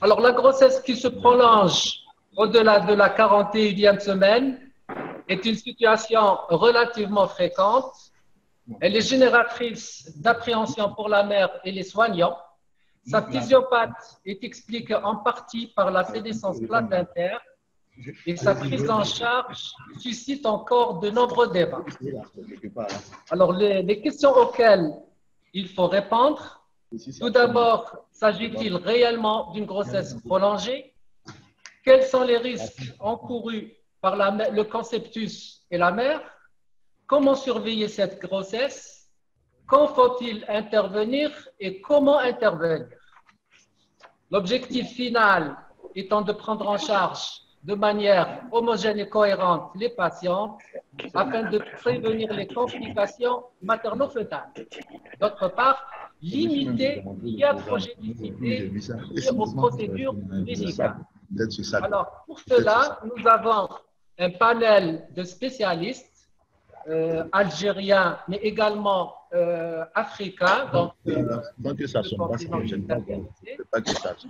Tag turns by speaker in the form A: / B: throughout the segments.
A: Alors, la grossesse qui se prolonge au-delà de la 41e semaine est une situation relativement fréquente. Elle est génératrice d'appréhension pour la mère et les soignants. Sa physiopathie est expliquée en partie par la sénescence placentaire et sa prise en charge suscite encore de nombreux débats. Alors, les questions auxquelles il faut répondre, tout d'abord, s'agit-il réellement d'une grossesse prolongée? Quels sont les risques encourus par le conceptus et la mère? Comment surveiller cette grossesse? Quand faut-il intervenir et comment intervenir? L'objectif final étant de prendre en charge de manière homogène et cohérente les patients afin de prévenir les complications materno-fœtales. D'autre part, limiter l'iatrogénicité liée aux procédures médicales. Alors, pour cela, nous avons un panel de spécialistes algériens, mais également africains. Donc, tout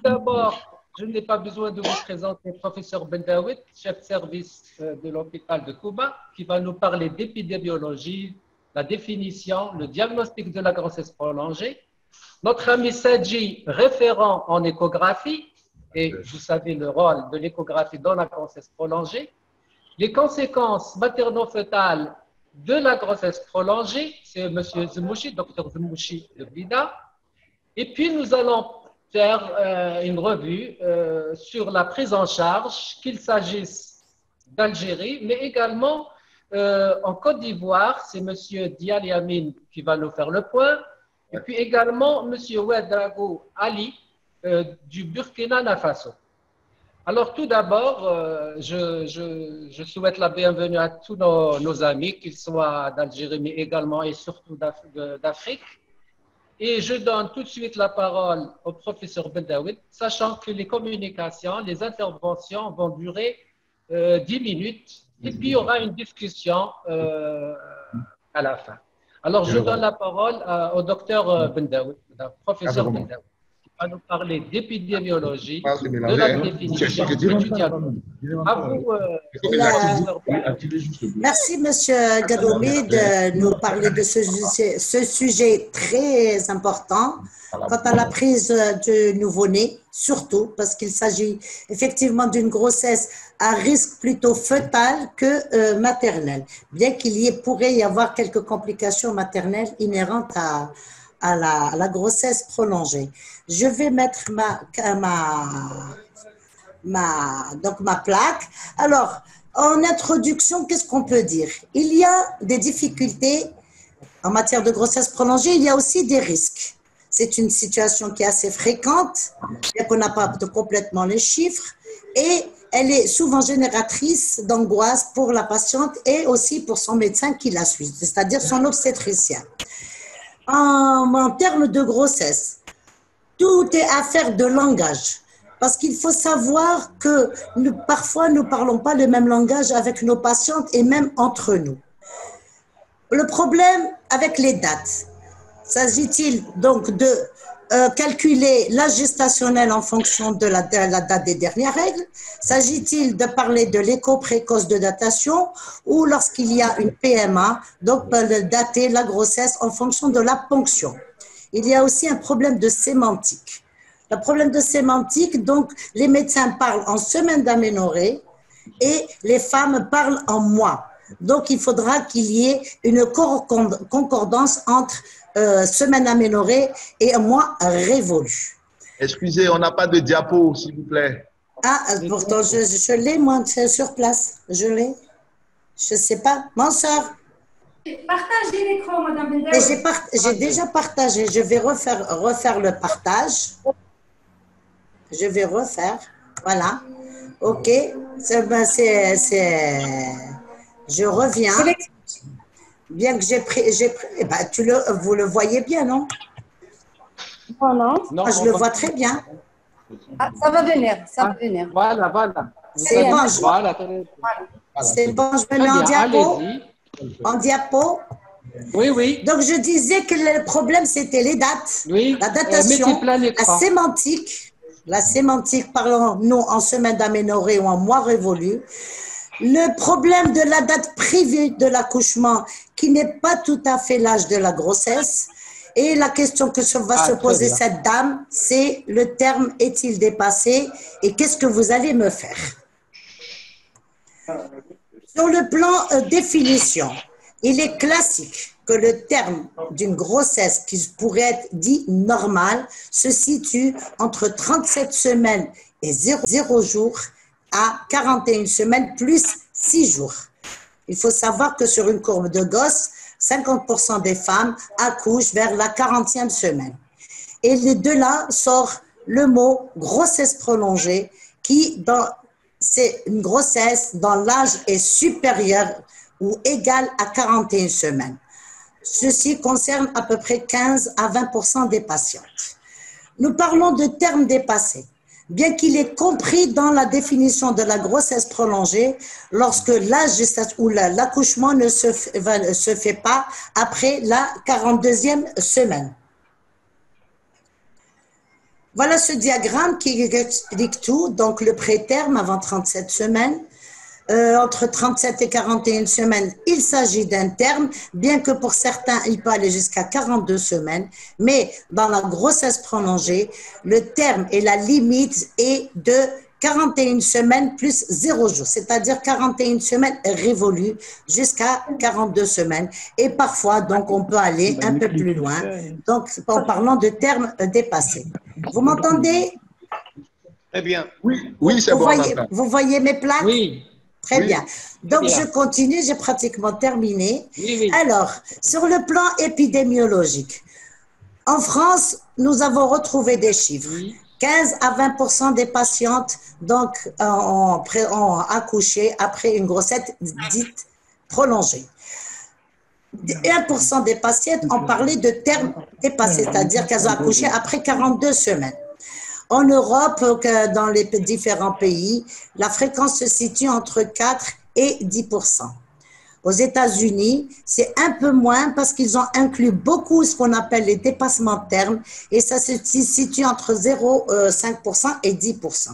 A: d'abord, je n'ai pas besoin de vous présenter le professeur Bendaoui, chef de service de l'hôpital de Kouba, qui va nous parler d'épidémiologie, la définition, le diagnostic de la grossesse prolongée. Notre ami Sadji, référent en échographie, et vous savez le rôle de l'échographie dans la grossesse prolongée. Les conséquences materno-fœtales de la grossesse prolongée, c'est M. Zemouchi, Dr Zemouchi de Blida. Et puis nous allons faire une revue sur la prise en charge, qu'il s'agisse d'Algérie, mais également en Côte d'Ivoire, c'est M. Diali Amin qui va nous faire le point, et puis également M. Ouedrago Ali du Burkina Faso. Alors tout d'abord, je souhaite la bienvenue à tous nos amis, qu'ils soient d'Algérie, mais également et surtout d'Afrique. Et je donne tout de suite la parole au professeur Bendaoui, sachant que les communications, les interventions vont durer 10 minutes, et puis il y aura une discussion à la fin. Alors je donne la parole au docteur Bendaoui, au professeur Bendaoui, qui va nous parler d'épidémiologie, de la définition du diagnostic. À vous,
B: Merci, Monsieur Gadoumi, de nous parler de ce sujet très important quant à la prise du nouveau-né, surtout parce qu'il s'agit effectivement d'une grossesse à risque plutôt fœtal que maternel, bien qu'il pourrait y avoir quelques complications maternelles inhérentes à la grossesse prolongée. Je vais mettre ma plaque. Alors, en introduction, qu'est-ce qu'on peut dire? Il y a des difficultés en matière de grossesse prolongée, il y a aussi des risques. C'est une situation qui est assez fréquente, bien qu'on n'a pas complètement les chiffres, et elle est souvent génératrice d'angoisse pour la patiente et aussi pour son médecin qui la suit, c'est-à-dire son obstétricien. En termes de grossesse, tout est affaire de langage. Parce qu'il faut savoir que parfois, nous ne parlons pas le même langage avec nos patientes et même entre nous. Le problème avec les dates, s'agit-il donc de calculer l'âge gestationnel en fonction de la date des dernières règles? S'agit-il de parler de l'écho précoce de datation ou lorsqu'il y a une PMA, donc de dater la grossesse en fonction de la ponction? Il y a aussi un problème de sémantique. Le problème de sémantique, donc les médecins parlent en semaine d'aménorrhée et les femmes parlent en mois. Donc il faudra qu'il y ait une concordance entre semaine aménorrhée et un mois révolu.
C: Excusez, on n'a pas de diapo, s'il vous plaît.
B: Ah, pourtant je l'ai, moi, sur place. Je l'ai. Je ne sais pas. Mon soeur.
D: Partagez l'écran, Madame Bendaoui.
B: J'ai déjà partagé. Je vais refaire le partage. Je vais refaire. Voilà. OK. Je reviens. Bien que j'ai pris. Eh ben, vous le voyez bien, non?
D: Non.
B: Moi, je le vois très bien.
D: Ah, ça va venir. Ça va venir.
A: Voilà.
B: C'est bon. C'est bon, je me mets en diapo. En diapo.
A: Oui.
B: Donc, je disais que le problème, c'était les dates, la datation, la sémantique La sémantique, parlons-nous en semaine d'aménorrhée ou en mois révolu. Le problème de la date privée de l'accouchement, qui n'est pas tout à fait l'âge de la grossesse. Et la question que va se poser cette dame, c'est le terme est-il dépassé et qu'est-ce que vous allez me faire? Sur le plan définition, il est classique que le terme d'une grossesse qui pourrait être dit normale se situe entre 37 semaines et 0 jours à 41 semaines plus 6 jours. Il faut savoir que sur une courbe de Gauss, 50% des femmes accouchent vers la 40e semaine. Et de là sort le mot grossesse prolongée qui, c'est une grossesse dont l'âge est supérieur ou égal à 41 semaines. Ceci concerne à peu près 15 à 20% des patientes. Nous parlons de terme dépassé. Bien qu'il est compris dans la définition de la grossesse prolongée lorsque l'accouchement ne se fait pas après la 42e semaine. Voilà ce diagramme qui explique tout. Donc, le préterme avant 37 semaines. Entre 37 et 41 semaines, il s'agit d'un terme, bien que pour certains, il peut aller jusqu'à 42 semaines. Mais dans la grossesse prolongée, le terme et la limite est de 41 semaines plus 0 jours, c'est-à-dire 41 semaines révolues jusqu'à 42 semaines. Et parfois, donc, on peut aller un peu plus loin. Donc, en parlant de termes dépassés. Vous m'entendez?
C: Très bien. Oui, c'est bon.
B: Vous voyez mes plaques?
A: Oui.
B: Très bien. Donc, je continue, j'ai pratiquement terminé.
A: Oui.
B: Alors, sur le plan épidémiologique, en France, nous avons retrouvé des chiffres. 15 à 20% des patientes donc, ont accouché après une grossesse dite prolongée. 1% des patientes ont parlé de terme dépassé, c'est-à-dire qu'elles ont accouché après 42 semaines. En Europe, dans les différents pays, la fréquence se situe entre 4 et 10%. Aux États-Unis, c'est un peu moins parce qu'ils ont inclus beaucoup ce qu'on appelle les dépassements de terme et ça se situe entre 0,5% et 10%.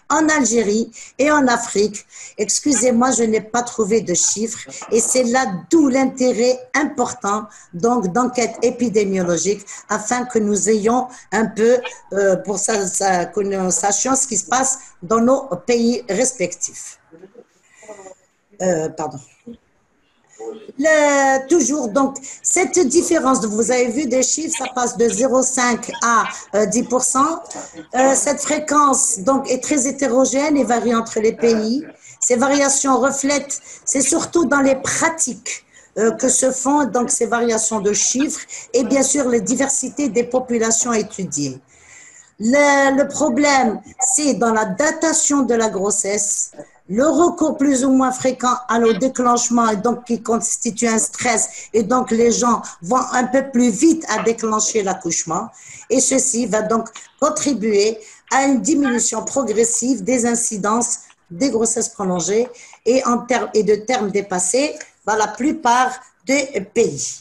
B: En Algérie et en Afrique, excusez-moi, je n'ai pas trouvé de chiffres et c'est là d'où l'intérêt important donc d'enquête épidémiologique afin que nous ayons un peu que nous sachions ce qui se passe dans nos pays respectifs. Pardon. Toujours, donc, cette différence, vous avez vu des chiffres, ça passe de 0,5 à 10%. Cette fréquence, donc, est très hétérogène et varie entre les pays. Ces variations reflètent, c'est surtout dans les pratiques que se font, donc, ces variations de chiffres et bien sûr, les diversités des populations étudiées. Le problème, c'est dans la datation de la grossesse, le recours plus ou moins fréquent au déclenchement et donc qui constitue un stress et donc les gens vont un peu plus vite à déclencher l'accouchement et ceci va donc contribuer à une diminution progressive des incidences des grossesses prolongées et de termes dépassés dans la plupart des pays.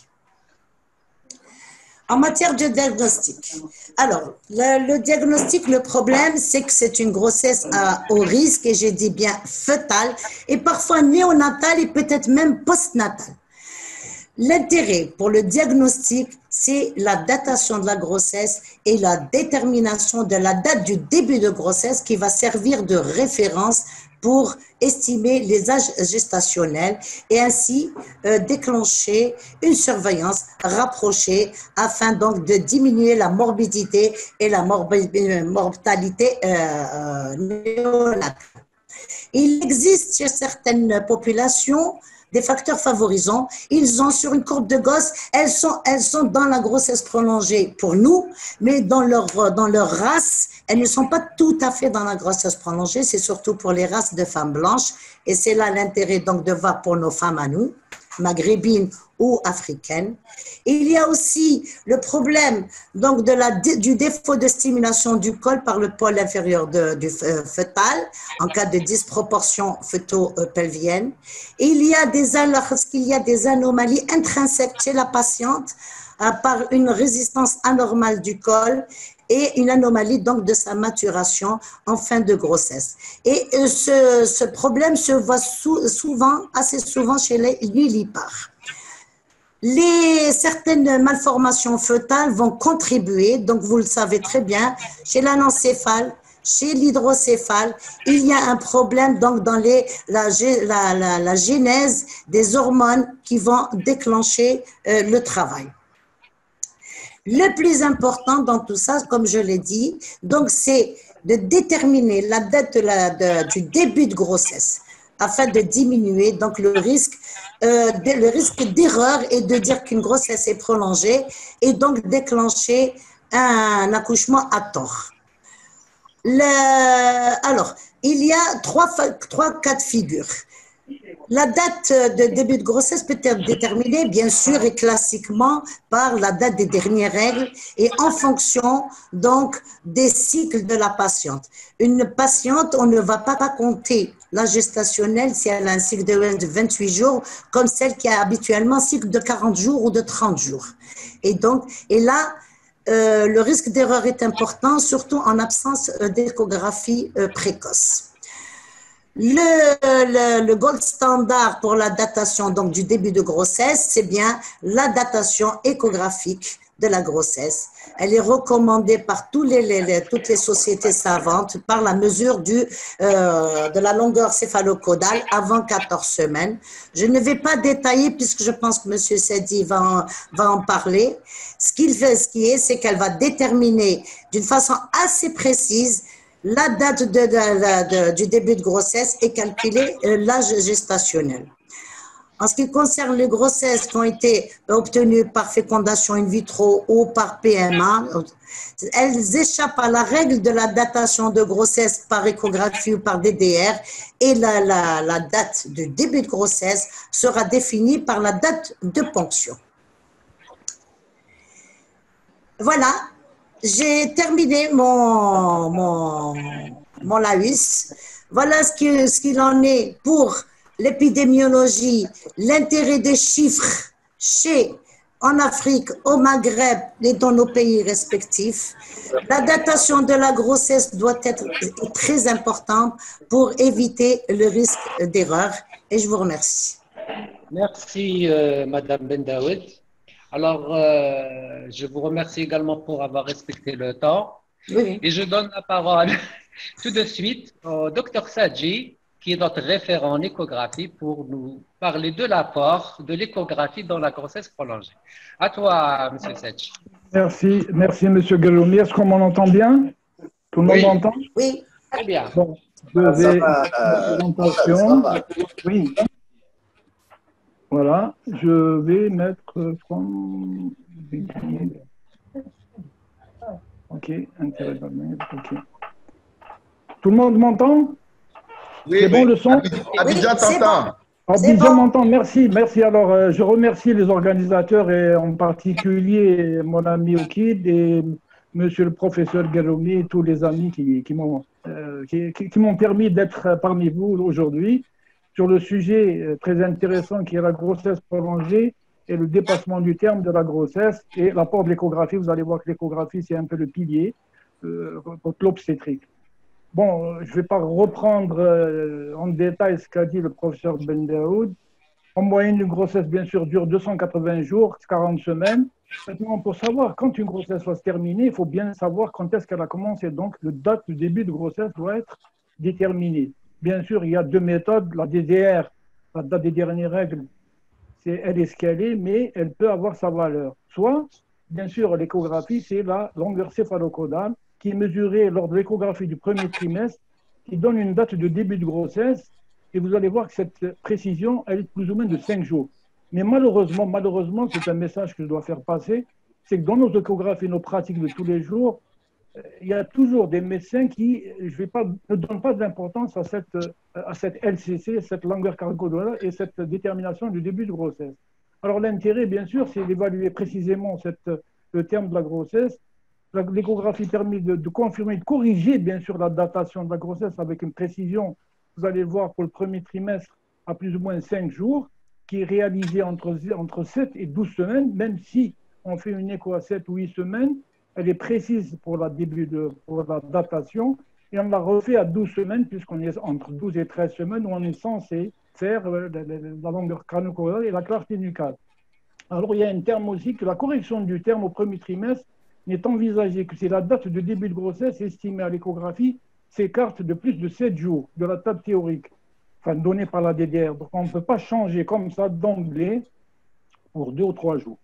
B: En matière de diagnostic, alors, le diagnostic, le problème, c'est que c'est une grossesse à haut risque, et j'ai dit bien fœtale, et parfois néonatale et peut-être même postnatale. L'intérêt pour le diagnostic, c'est la datation de la grossesse et la détermination de la date du début de grossesse qui va servir de référence pour estimer les âges gestationnels et ainsi déclencher une surveillance rapprochée afin donc de diminuer la morbidité et la mortalité néonatale. Il existe chez certaines populations des facteurs favorisants. Ils ont sur une courbe de Gauss, elles sont dans la grossesse prolongée pour nous, mais dans leur race, elles ne sont pas tout à fait dans la grossesse prolongée. C'est surtout pour les races de femmes blanches. Et c'est là l'intérêt donc de voir pour nos femmes à nous, maghrébines ou africaines. Et il y a aussi le problème donc du défaut de stimulation du col par le pôle inférieur du fœtal en cas de disproportion fœto-pelvienne. Et lorsqu'il y a des anomalies intrinsèques chez la patiente, par une résistance anormale du col et une anomalie donc de sa maturation en fin de grossesse. Et ce problème se voit assez souvent chez les nullipares. Certaines malformations fœtales vont contribuer, donc vous le savez très bien, chez l'anencéphale, chez l'hydrocéphale, il y a un problème donc dans la genèse des hormones qui vont déclencher le travail. Le plus important dans tout ça, comme je l'ai dit, donc c'est de déterminer la date du début de grossesse afin de diminuer donc le risque d'erreur et de dire qu'une grossesse est prolongée et donc déclencher un accouchement à tort. Alors, il y a trois cas de figure. La date de début de grossesse peut être déterminée, bien sûr, et classiquement par la date des dernières règles et en fonction, donc, des cycles de la patiente. Une patiente, on ne va pas compter la gestationnelle si elle a un cycle de 28 jours, comme celle qui a habituellement un cycle de 40 jours ou de 30 jours. Et là, le risque d'erreur est important, surtout en absence d'échographie précoce. Le gold standard pour la datation donc, du début de grossesse, c'est bien la datation échographique de la grossesse. Elle est recommandée par toutes les sociétés savantes par la mesure de la longueur céphalocodale avant 14 semaines. Je ne vais pas détailler puisque je pense que M. Sedi va en parler. Ce c'est qu'elle va déterminer d'une façon assez précise la date du début de grossesse et calculer l'âge gestationnel. En ce qui concerne les grossesses qui ont été obtenues par fécondation in vitro ou par PMA, elles échappent à la règle de la datation de grossesse par échographie ou par DDR et la date du début de grossesse sera définie par la date de ponction. Voilà. J'ai terminé mon laïus. Voilà ce qu'il en est pour l'épidémiologie, l'intérêt des chiffres en Afrique, au Maghreb et dans nos pays respectifs. La datation de la grossesse doit être très importante pour éviter le risque d'erreur. Et je vous remercie.
A: Merci, Madame Bendaoud. Alors, je vous remercie également pour avoir respecté le temps.
B: Oui.
A: Et je donne la parole tout de suite au Dr Sadji, qui est notre référent en échographie, pour nous parler de l'apport de l'échographie dans la grossesse prolongée. À toi, M. Sadji.
E: Merci, M. Galloumi. Est-ce qu'on m'entend bien? Tout le monde m'entend?
B: Oui.
A: Très bien.
E: Bon, je vais présentation. Oui. Voilà, je vais mettre ok, intérêt d'admettre, ok. Tout le monde m'entend?
C: Oui,
E: c'est bon le son?
C: Abidjan t'entend.
E: Abidjan m'entend, merci. Alors, je remercie les organisateurs et en particulier mon ami Okid et monsieur le professeur Galloumi et tous les amis qui m'ont permis d'être parmi vous aujourd'hui sur le sujet très intéressant qui est la grossesse prolongée et le dépassement du terme de la grossesse et l'apport de l'échographie. Vous allez voir que l'échographie, c'est un peu le pilier contre l'obstétrique. Bon, je ne vais pas reprendre en détail ce qu'a dit le professeur Bendaoud. En moyenne, une grossesse, bien sûr, dure 280 jours, 40 semaines. Maintenant, pour savoir quand une grossesse va se terminer, il faut bien savoir quand est-ce qu'elle a commencé. Donc, la date du début de grossesse doit être déterminée. Bien sûr, il y a deux méthodes. La DDR, la date des dernières règles, elle est ce qu'elle est, mais elle peut avoir sa valeur. Soit, bien sûr, l'échographie, c'est la longueur céphalocodale qui est mesurée lors de l'échographie du premier trimestre, qui donne une date de début de grossesse. Et vous allez voir que cette précision, elle est plus ou moins de 5 jours. Mais malheureusement, c'est un message que je dois faire passer, c'est que dans nos échographies, nos pratiques de tous les jours, il y a toujours des médecins qui ne donnent pas d'importance à cette LCC, cette longueur cardiacale et cette détermination du début de grossesse. Alors l'intérêt, bien sûr, c'est d'évaluer précisément le terme de la grossesse. L'échographie permet de confirmer, de corriger, bien sûr, la datation de la grossesse avec une précision. Vous allez voir pour le premier trimestre à plus ou moins 5 jours, qui est réalisé entre 7 et 12 semaines, même si on fait une écho à 7 ou 8 semaines, elle est précise pour la datation, et on la refait à 12 semaines, puisqu'on est entre 12 et 13 semaines, où on est censé faire la longueur crânio-caudale et la clarté nucale. Alors, il y a un terme aussi, que la correction du terme au premier trimestre n'est envisagée que si la date de début de grossesse estimée à l'échographie s'écarte de plus de 7 jours de la date théorique, enfin donnée par la DDR. Donc, on ne peut pas changer comme ça d'emblée pour 2 ou 3 jours.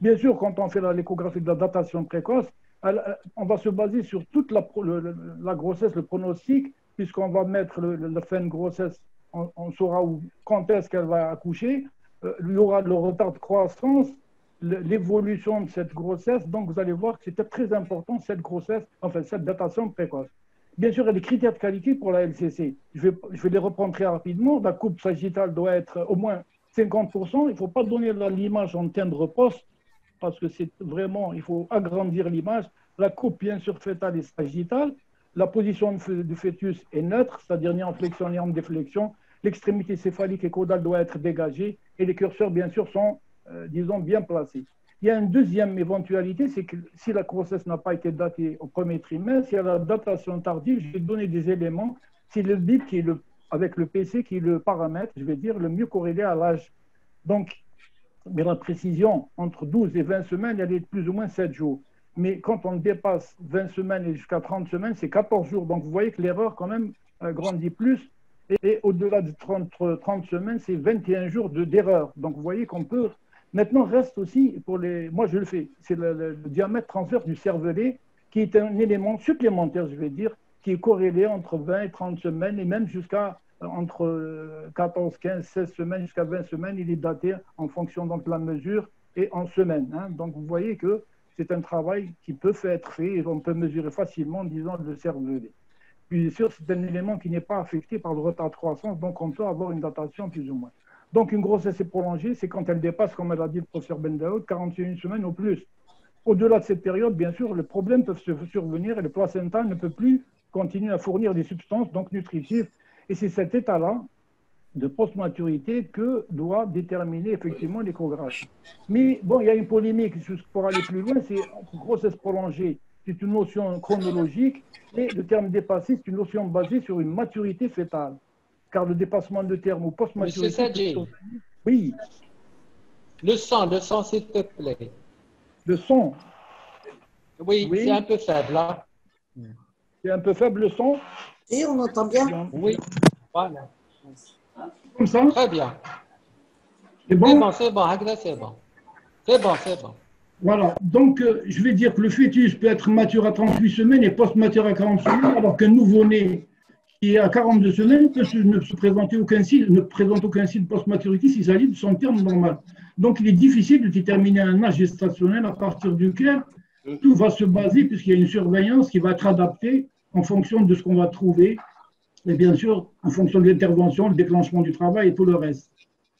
E: Bien sûr, quand on fait l'échographie de la datation précoce, on va se baser sur toute la grossesse, le pronostic, puisqu'on va mettre la fin de grossesse, on saura quand est-ce qu'elle va accoucher, il y aura le retard de croissance, l'évolution de cette grossesse. Donc, vous allez voir que c'était très important, cette grossesse, enfin, cette datation précoce. Bien sûr, il y a des critères de qualité pour la LCC. Je vais les reprendre très rapidement. La coupe sagittale doit être au moins 50%. Il ne faut pas donner l'image en tendre poste, parce que c'est vraiment, il faut agrandir l'image. La coupe, bien sûr, fétale et sagittale. La position du fœtus est neutre, c'est-à-dire ni en flexion ni en déflexion. L'extrémité céphalique et caudale doit être dégagée et les curseurs, bien sûr, sont, disons, bien placés. Il y a une deuxième éventualité, c'est que si la grossesse n'a pas été datée au premier trimestre, il y a la datation tardive. Je vais donner des éléments. C'est le BIP qui est avec le PC qui est le paramètre, je vais dire, le mieux corrélé à l'âge. Donc, mais la précision, entre 12 et 20 semaines, elle est de plus ou moins 7 jours. Mais quand on dépasse 20 semaines et jusqu'à 30 semaines, c'est 14 jours. Donc, vous voyez que l'erreur, quand même, grandit plus. Et au-delà de 30 semaines, c'est 21 jours d'erreur. Donc, vous voyez qu'on peut... Maintenant, reste aussi, pour les... moi je le fais, c'est le diamètre transverse du cervelet, qui est un élément supplémentaire, je vais dire, qui est corrélé entre 20 et 30 semaines, et même jusqu'à entre 14, 15, 16 semaines, jusqu'à 20 semaines, il est daté en fonction donc, de la mesure et en semaines. Hein. Donc, vous voyez que c'est un travail qui peut être fait, et on peut mesurer facilement, disons, le cervelet. Puis, bien sûr, c'est un élément qui n'est pas affecté par le retard de croissance, donc on peut avoir une datation plus ou moins. Donc, une grossesse prolongée, c'est quand elle dépasse, comme elle a dit le professeur Bendaoud, 41 semaines ou plus. Au-delà de cette période, bien sûr, les problèmes peuvent survenir et le placenta ne peut plus continuer à fournir des substances donc nutritives. Et c'est cet état-là de post-maturité que doit déterminer effectivement l'échographie. Mais bon, il y a une polémique pour aller plus loin, c'est grossesse prolongée. C'est une notion chronologique et le terme dépassé, c'est une notion basée sur une maturité fœtale. Car le dépassement de terme ou post-maturité...
A: Monsieur Sadji,
E: oui.
A: Le sang, s'il te plaît.
E: Le son?
A: Oui, c'est un peu faible. Hein?
E: C'est un peu faible le son?
B: Et on entend bien?
A: Oui, voilà.
E: Comme ça?
A: Très bien.
E: C'est bon?
A: C'est bon, c'est bon. C'est bon, c'est bon.
E: Voilà, donc je vais dire que le fœtus peut être mature à 38 semaines et post-mature à 40 semaines, alors qu'un nouveau-né qui est à 42 semaines ne présente aucun signe de post-maturité s'il s'agit de son terme normal. Donc il est difficile de déterminer un âge gestationnel à partir duquel tout va se baser, puisqu'il y a une surveillance qui va être adaptée en fonction de ce qu'on va trouver, et bien sûr en fonction de l'intervention, le déclenchement du travail et tout le reste.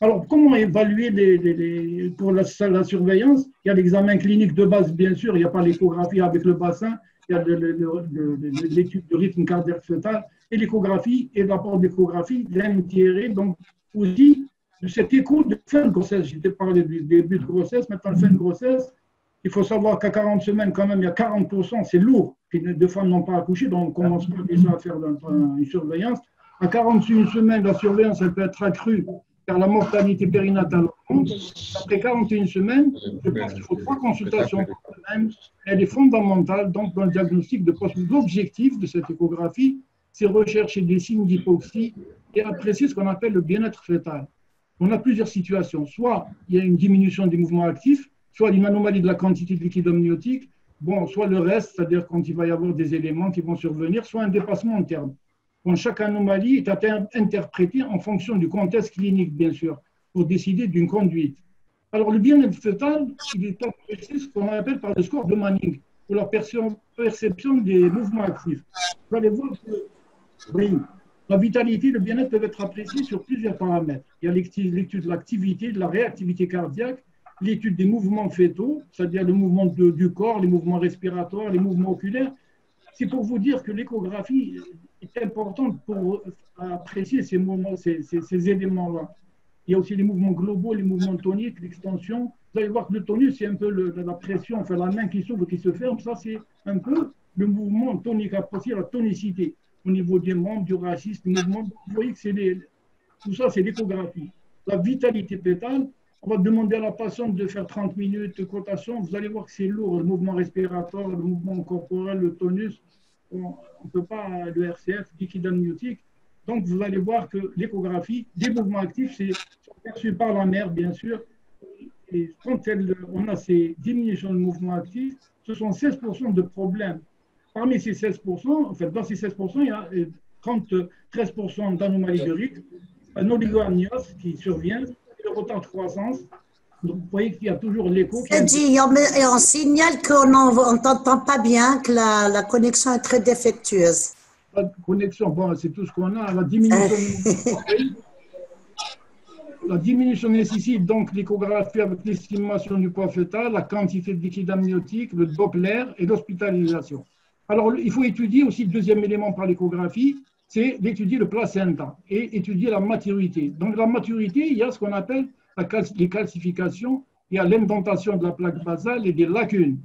E: Alors, comment évaluer pour la surveillance? Il y a l'examen clinique de base, bien sûr, il n'y a pas l'échographie avec le bassin, il y a l'étude de rythme cardiaque fœtal, et l'échographie et l'apport d'échographie l'intérêt, donc aussi de cet écho de fin de grossesse. J'étais parlé du début de grossesse, maintenant fin de grossesse. Il faut savoir qu'à 40 semaines, quand même, il y a 40%, c'est lourd, de femmes n'ont pas accouché, donc on commence pas déjà à faire une surveillance. À 41 semaines, la surveillance, elle peut être accrue, car la mortalité périnatale augmente. Après 41 semaines, je pense qu'il faut 3 consultations par semaine. Elle est fondamentale donc, dans le diagnostic de post. L'objectif de cette échographie, c'est rechercher des signes d'hypoxie et apprécier ce qu'on appelle le bien-être fœtal. On a plusieurs situations. Soit il y a une diminution des mouvements actifs, soit une anomalie de la quantité de liquide amniotique, soit le reste, c'est-à-dire quand il va y avoir des éléments qui vont survenir, soit un dépassement en terme. Bon, chaque anomalie est interprétée en fonction du contexte clinique, bien sûr, pour décider d'une conduite. Alors, le bien-être fœtal, il est apprécié ce qu'on appelle par le score de Manning, pour la perception des mouvements actifs. Vous allez voir que, oui, la vitalité, le bien-être peuvent être appréciés sur plusieurs paramètres. Il y a l'étude de l'activité, de la réactivité cardiaque, l'étude des mouvements fœtaux, c'est-à-dire le mouvement du corps, les mouvements respiratoires, les mouvements oculaires. C'est pour vous dire que l'échographie est importante pour apprécier ces éléments-là. Il y a aussi les mouvements globaux, les mouvements toniques, l'extension, vous allez voir que le tonus, c'est un peu la pression, enfin la main qui s'ouvre, qui se ferme. Ça, c'est un peu le mouvement tonique associé à la tonicité au niveau des membres, du rachis, du mouvement. Vous voyez que tout ça, c'est l'échographie. La vitalité pétale, on va demander à la patiente de faire 30 minutes de cotation. Vous allez voir que c'est lourd, le mouvement respiratoire, le mouvement corporel, le tonus. On ne peut pas, le RCF, liquide amniotique. Donc, vous allez voir que l'échographie, des mouvements actifs, c'est perçu par la mère, bien sûr. Et quand on a ces diminutions de mouvements actifs, ce sont 16% de problèmes. Parmi ces 16%, en fait, dans ces 16%, il y a 13% d'anomalies de rythme, un oligoamnios qui survient, le retard de croissance. Donc, vous voyez qu'il y a toujours l'écho.
B: C'est dit, et on signale qu'on ne t'entend pas bien, que la connexion est très défectueuse.
E: Pas de connexion, bon, c'est tout ce qu'on a. La diminution nécessite donc l'échographie avec l'estimation du poids fœtal, la quantité de liquide amniotique, le Doppler et l'hospitalisation. Alors, il faut étudier aussi le deuxième élément par l'échographie, c'est d'étudier le placenta et étudier la maturité. Donc, la maturité, il y a ce qu'on appelle les calcifications, il y a l'indentation de la plaque basale et des lacunes.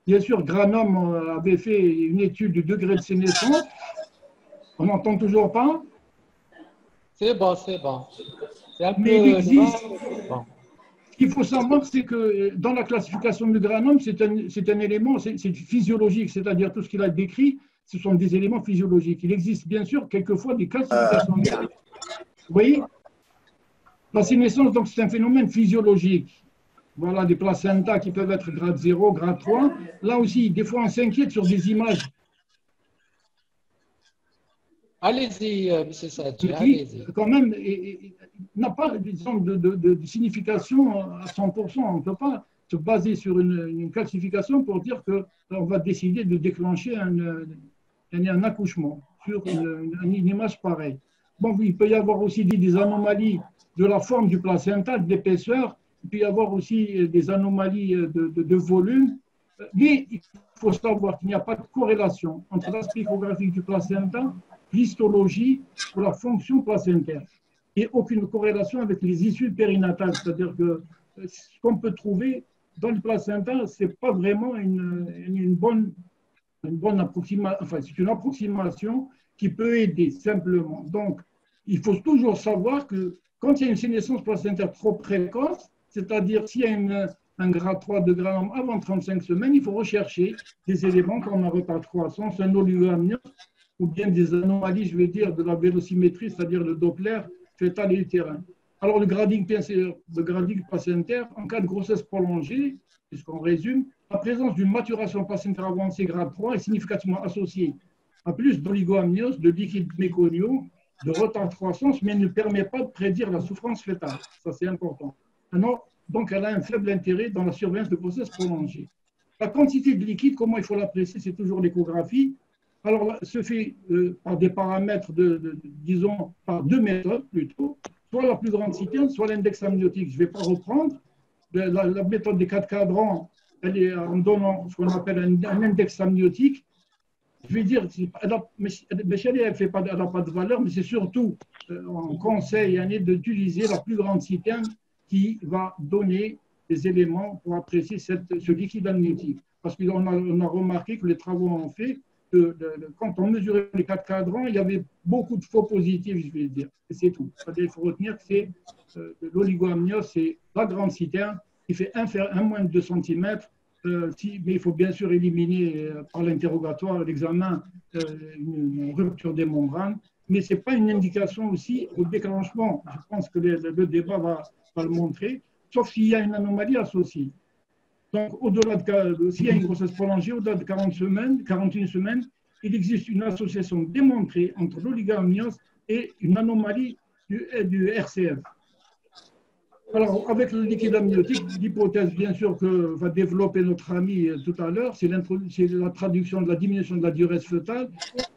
E: Bien sûr, Granum avait fait une étude du degré de sénescence. On n'entend toujours pas?
A: C'est bon, c'est bon.
E: Mais il existe. Ce qu'il faut savoir, c'est que dans la classification du Granum, c'est un élément, c'est physiologique, c'est-à-dire tout ce qu'il a décrit, ce sont des éléments physiologiques. Il existe bien sûr quelquefois des classifications. Vous voyez? La sénescence, donc, c'est un phénomène physiologique. Voilà, des placentas qui peuvent être grade 0, grade 3. Là aussi, des fois, on s'inquiète sur des images.
A: Allez-y, M. Sadji, allez-y.
E: Quand même, n'a pas, disons, de signification à 100%. On ne peut pas se baser sur une classification pour dire qu'on va décider de déclencher un accouchement sur une image pareille. Bon, il peut y avoir aussi des anomalies de la forme du placenta, de l'épaisseur. Il peut y avoir aussi des anomalies de volume. Mais il faut savoir qu'il n'y a pas de corrélation entre l'aspect échographique du placenta, l'histologie ou la fonction placentaire. Et aucune corrélation avec les issues périnatales. C'est-à-dire que ce qu'on peut trouver dans le placenta, ce n'est pas vraiment une bonne approximation. Enfin, c'est une approximation qui peut aider simplement. Donc, il faut toujours savoir que quand il y a une sénescence placentaire trop précoce, c'est-à-dire s'il y a un grade 3 de Granum avant 35 semaines, il faut rechercher des éléments comme un retard de croissance, un oligoamnios, ou bien des anomalies, je vais dire, de la vélocimétrie, c'est-à-dire le Doppler fœtal et utérin. Alors, le grading placentaire, en cas de grossesse prolongée, puisqu'on résume, la présence d'une maturation placentaire avancée grade 3 est significativement associée à plus d'oligoamnios, de liquides méconiaux, de retard de croissance, mais ne permet pas de prédire la souffrance fœtale. Ça, c'est important. Donc, elle a un faible intérêt dans la surveillance de grossesse prolongée. La quantité de liquide, comment il faut l'apprécier, c'est toujours l'échographie. Alors, se fait par des paramètres, disons, par deux méthodes plutôt, soit la plus grande citerne, soit l'index amniotique. Je ne vais pas reprendre. La méthode des 4 cadrans, elle est en donnant ce qu'on appelle un index amniotique. Je vais dire, elle n'a pas de valeur, mais c'est surtout, on conseille d'utiliser la plus grande citerne qui va donner des éléments pour apprécier ce liquide amniotique. Parce qu'on a remarqué que les travaux ont fait quand on mesurait les 4 cadrans, il y avait beaucoup de faux positifs, je vais dire. Et c'est tout. Il faut retenir que c'est l'oligoamnios, c'est la grande citerne qui fait un moins de 2 cm. Mais il faut bien sûr éliminer par l'interrogatoire, l'examen, une rupture des membranes. Mais ce n'est pas une indication aussi au déclenchement. Je pense que le débat va le montrer, sauf s'il y a une anomalie associée. Donc, au-delà s'il y a une grossesse prolongée, au-delà de 41 semaines, il existe une association démontrée entre l'oligoamnios et une anomalie du RCF. Alors, avec le liquide amniotique, l'hypothèse, bien sûr, que va développer notre ami tout à l'heure, c'est la traduction de la diminution de la diurèse fœtale,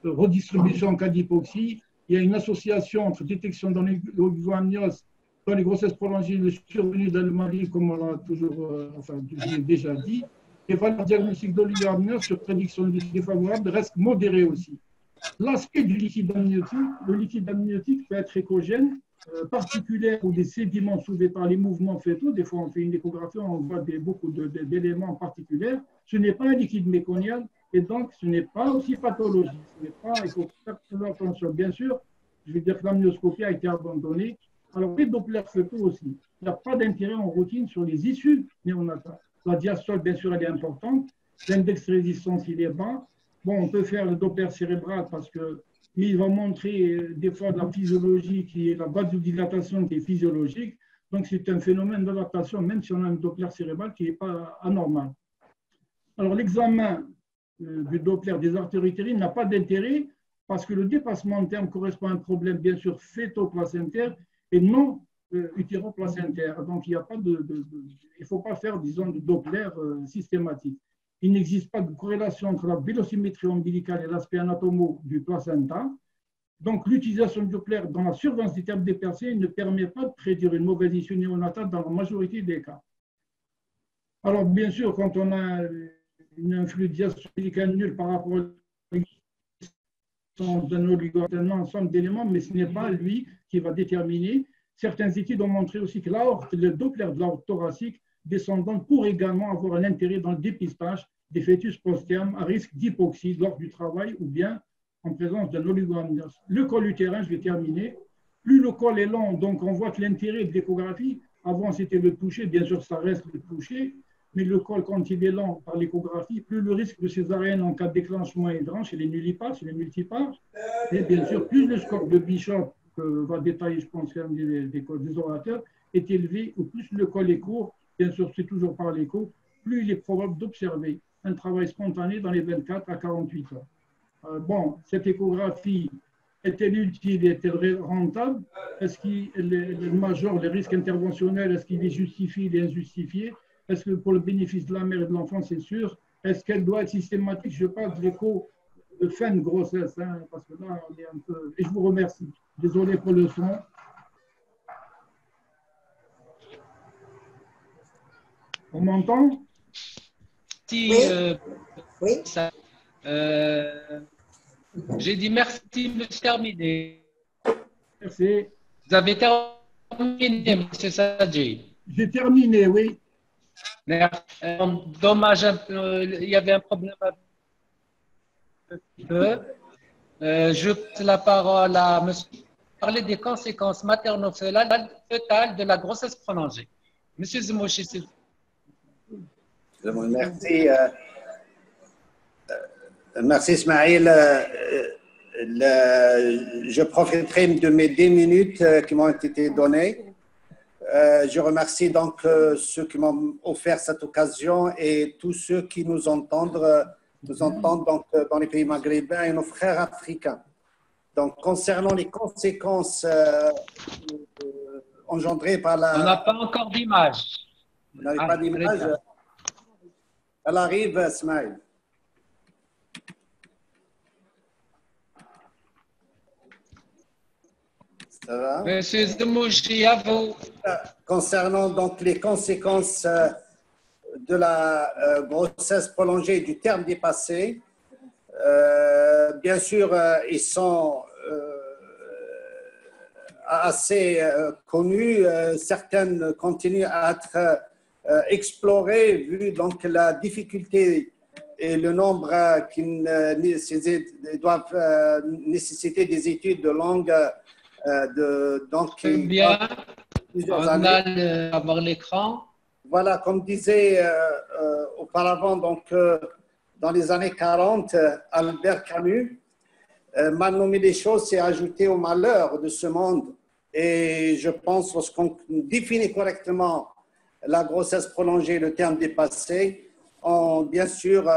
E: redistribution en cas d'hypoxie. Il y a une association entre détection dans l'oligoamnios, dans les grossesses prolongées, le survenu d'anomalies, comme on l'a toujours, je l'ai déjà dit, et valeur diagnostique d'oligoamnios sur prédiction défavorable reste modéré aussi. L'aspect du liquide amniotique, le liquide amniotique peut être échogène particulières ou des sédiments soulevés par les mouvements fœtaux, des fois on fait une échographie, on voit beaucoup d'éléments particuliers, ce n'est pas un liquide méconial et donc ce n'est pas aussi pathologique. Il faut faire attention. Bien sûr, je veux dire que l'amnioscopie a été abandonnée. Alors les Doppler fœtaux aussi. Il n'y a pas d'intérêt en routine sur les issues néonatales. La diastole, bien sûr, elle est importante. L'index de résistance, il est bas. Bon, on peut faire le Doppler cérébral parce que il va montrer des fois de la physiologie qui est la vasodilatation qui est physiologique. Donc, c'est un phénomène d'adaptation, même si on a un Doppler cérébral qui n'est pas anormal. Alors, l'examen du Doppler des artères utérines n'a pas d'intérêt parce que le dépassement de terme correspond à un problème, bien sûr, fœto-placentaire et non utéro-placentaire. Donc, il ne faut pas faire, disons, de Doppler systématique. Il n'existe pas de corrélation entre la vélocimétrie ombilicale et l'aspect anatomo du placenta. Donc, l'utilisation du Doppler dans la surveillance des termes dépercés ne permet pas de prédire une mauvaise issue néonatale dans la majorité des cas. Alors, bien sûr, quand on a une influence diastolique nulle par rapport à d'un oligo, un ensemble d'éléments, mais ce n'est pas lui qui va déterminer. Certaines études ont montré aussi que l'aorte, le Doppler de l'aorte thoracique descendante pourrait également avoir un intérêt dans le dépistage des fœtus post-terme à risque d'hypoxie lors du travail ou bien en présence d'un oligoamnios. Le col utérin, je vais terminer. Plus le col est long, donc on voit que l'intérêt de l'échographie, avant c'était le toucher, bien sûr ça reste le toucher, mais le col, quand il est long par l'échographie, plus le risque de césarienne en cas de déclenchement est grand chez les nullipares, chez les multipares, et bien sûr, plus le score de Bishop, que va détailler, je pense, des orateurs, est élevé, ou plus le col est court, bien sûr, c'est toujours par l'écho, plus il est probable d'observer un travail spontané dans les 24 à 48 heures. Bon, cette échographie, est-elle utile, est-elle rentable? Est-ce qu'il majore les risques interventionnels? Est-ce qu'il est justifié, il est injustifié? Est-ce que pour le bénéfice de la mère et de l'enfant, c'est sûr? Est-ce qu'elle doit être systématique? Je parle de l'écho de fin de grossesse, hein, parce que là, on est un peu... Et je vous remercie. Désolé pour le son. On m'entend?
A: Si,
B: oui.
A: J'ai dit merci, monsieur terminé.
E: Merci.
A: Vous avez terminé, monsieur Sadji.
E: J'ai terminé, oui.
A: Merci. Dommage, il y avait un problème je passe la parole à monsieur parler des conséquences materno-fœtales de la grossesse prolongée. Monsieur Zemouchi, s'il vous plaît.
F: Merci. Merci Ismaël. Je profiterai de mes 10 minutes qui m'ont été données. Je remercie donc ceux qui m'ont offert cette occasion et tous ceux qui nous entendent donc dans les pays maghrébins et nos frères africains. Donc, concernant les conséquences engendrées par la...
A: On n'a pas encore d'image.
F: Vous n'avez pas d'image? Elle arrive, Ismaël. Ça va?
A: Monsieur Zemouchi, à vous.
F: Concernant donc les conséquences de la grossesse prolongée et du terme dépassé, bien sûr, ils sont assez connus. Certaines continuent à être explorées vu donc la difficulté et le nombre qui doivent nécessiter des études de longue donc
A: bien. On a avoir l'écran.
F: Voilà, comme disait auparavant, donc dans les années 40, Albert Camus, mal nommer les choses, c'est ajouter au malheur de ce monde. Et je pense, lorsqu'on définit correctement la grossesse prolongée, le terme dépassé, bien sûr,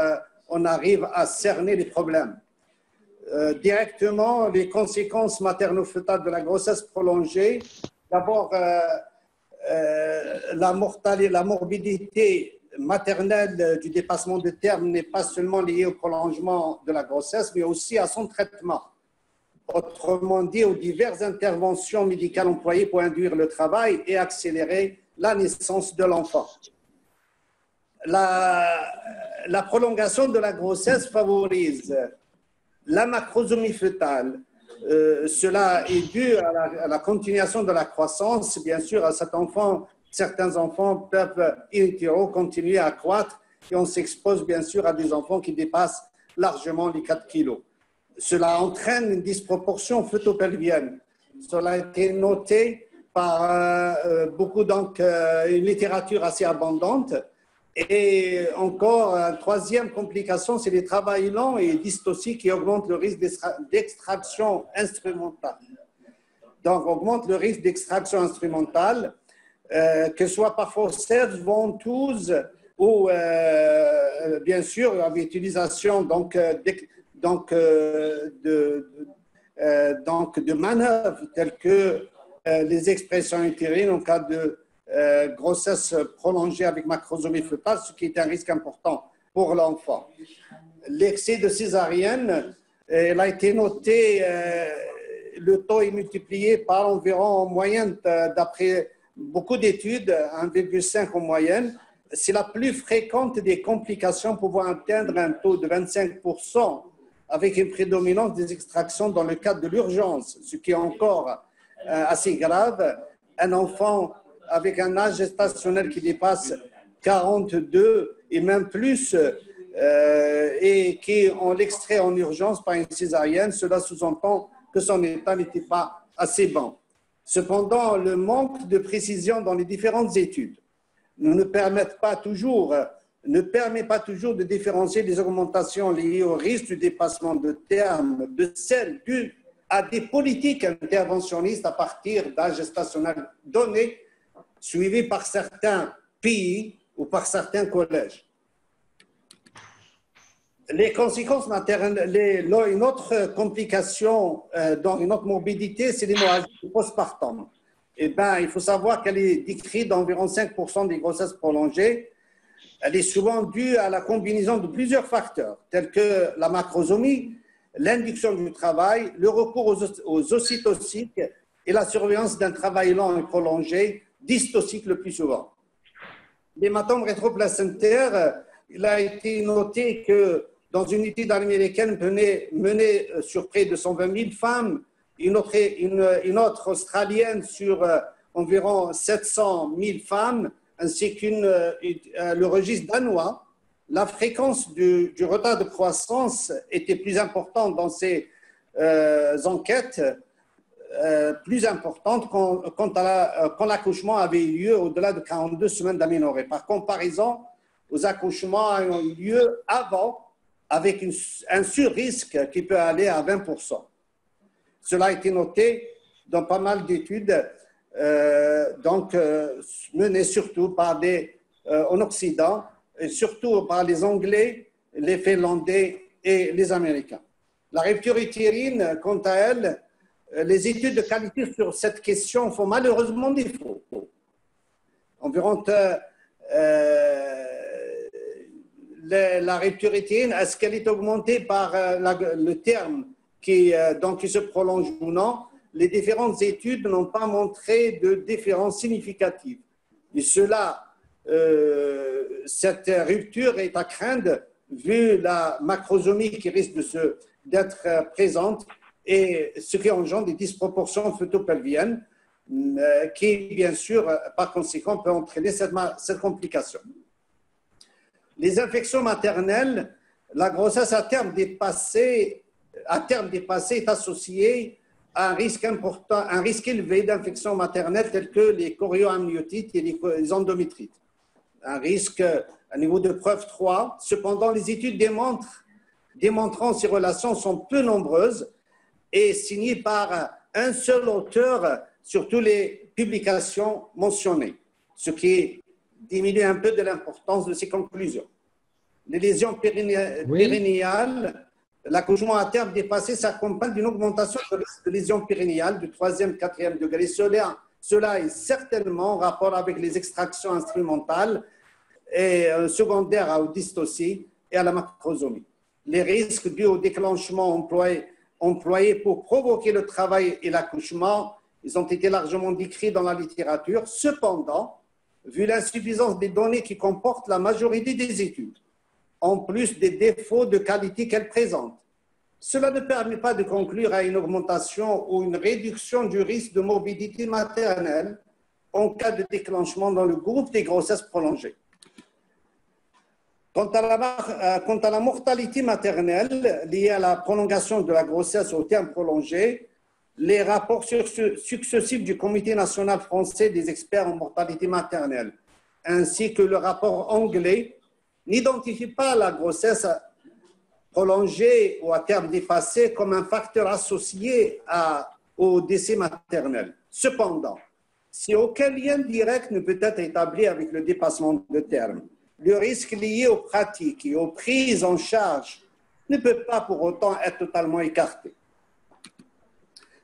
F: on arrive à cerner les problèmes. Directement, les conséquences materno-fœtales de la grossesse prolongée, d'abord, la morbidité maternelle du dépassement de terme n'est pas seulement liée au prolongement de la grossesse, mais aussi à son traitement. Autrement dit, aux diverses interventions médicales employées pour induire le travail et accélérer la naissance de l'enfant. La prolongation de la grossesse favorise la macrosomie fœtale, cela est dû à la continuation de la croissance. Bien sûr, à certains enfants peuvent in utero continuer à croître et on s'expose bien sûr à des enfants qui dépassent largement les 4 kilos. Cela entraîne une disproportion fœtopelvienne. Cela a été noté par beaucoup, donc une littérature assez abondante. Et encore, une troisième complication, c'est les travails longs et dystocies qui augmentent le risque d'extraction instrumentale. Donc, augmente le risque d'extraction instrumentale, que ce soit par forceps, ventouse ou, bien sûr, avec l'utilisation de manœuvres telles que les expressions utérines en cas de grossesse prolongée avec macrosomie fœtale, ce qui est un risque important pour l'enfant. L'excès de césarienne, il a été noté, le taux est multiplié par environ en moyenne, d'après beaucoup d'études, 1,5 en moyenne. C'est la plus fréquente des complications pouvant atteindre un taux de 25% avec une prédominance des extractions dans le cadre de l'urgence, ce qui est encore assez grave. Un enfant avec un âge gestationnel qui dépasse 42 et même plus et qui on l'extrait en urgence par une césarienne, cela sous-entend que son état n'était pas assez bon. Cependant, le manque de précision dans les différentes études ne permet pas toujours de différencier les augmentations liées au risque du dépassement de terme de celles dues à des politiques interventionnistes à partir d'âge gestationnel donné, suivies par certains pays ou par certains collèges. Les conséquences maternelles, une autre complication, dans une autre morbidité, c'est l'hémorragie postpartum. Eh bien, il faut savoir qu'elle est décrite d'environ 5% des grossesses prolongées. Elle est souvent due à la combinaison de plusieurs facteurs, tels que la macrosomie, l'induction du travail, le recours aux ocytociques et la surveillance d'un travail lent et prolongé, dystocique le plus souvent. L'hématome rétroplacentaire, il a été noté que dans une étude américaine menée sur près de 120 000 femmes, une autre australienne sur environ 700 000 femmes, ainsi le registre danois, la fréquence du retard de croissance était plus importante dans ces enquêtes, plus importante quand l'accouchement avait eu lieu au-delà de 42 semaines d'aménorrhée. Par comparaison, aux accouchements ayant eu lieu avant, avec un sur-risque qui peut aller à 20%. Cela a été noté dans pas mal d'études, menées surtout par en Occident, et surtout par les Anglais, les Finlandais et les Américains. La rupture utérine, quant à elle, les études de qualité sur cette question font malheureusement défaut. Environ la rupture utérine, est-ce qu'elle est augmentée par le terme qui se prolonge ou non? Les différentes études n'ont pas montré de différence significative. Et cette rupture est à craindre vu la macrosomie qui risque d'être présente et ce qui engendre des disproportions fœtopelviennes qui, bien sûr, par conséquent, peut entraîner cette complication. Les infections maternelles, la grossesse à terme dépassé est associée à un risque important, un risque élevé d'infections maternelles telles que les chorioamniotites et les endométrites. Un risque à niveau de preuve 3. Cependant, les études démontrant ces relations sont peu nombreuses et signées par un seul auteur sur toutes les publications mentionnées, ce qui diminue un peu de l'importance de ces conclusions. Les lésions périnéales, l'accouchement à terme dépassé s'accompagne d'une augmentation de lésions périnéales du 3e, 4e degré. Cela est certainement en rapport avec les extractions instrumentales et secondaires aux dystocies et à la macrosomie. Les risques dus au déclenchement employés pour provoquer le travail et l'accouchement, ils ont été largement décrits dans la littérature. Cependant, vu l'insuffisance des données qui comportent la majorité des études, en plus des défauts de qualité qu'elles présentent, cela ne permet pas de conclure à une augmentation ou une réduction du risque de morbidité maternelle en cas de déclenchement dans le groupe des grossesses prolongées. Quant à la mortalité maternelle liée à la prolongation de la grossesse au terme prolongé, les rapports successifs du Comité national français des experts en mortalité maternelle, ainsi que le rapport anglais, n'identifient pas la grossesse prolongée ou à terme dépassé comme un facteur associé au décès maternel. Cependant, si aucun lien direct ne peut être établi avec le dépassement de terme, le risque lié aux pratiques et aux prises en charge ne peut pas pour autant être totalement écarté.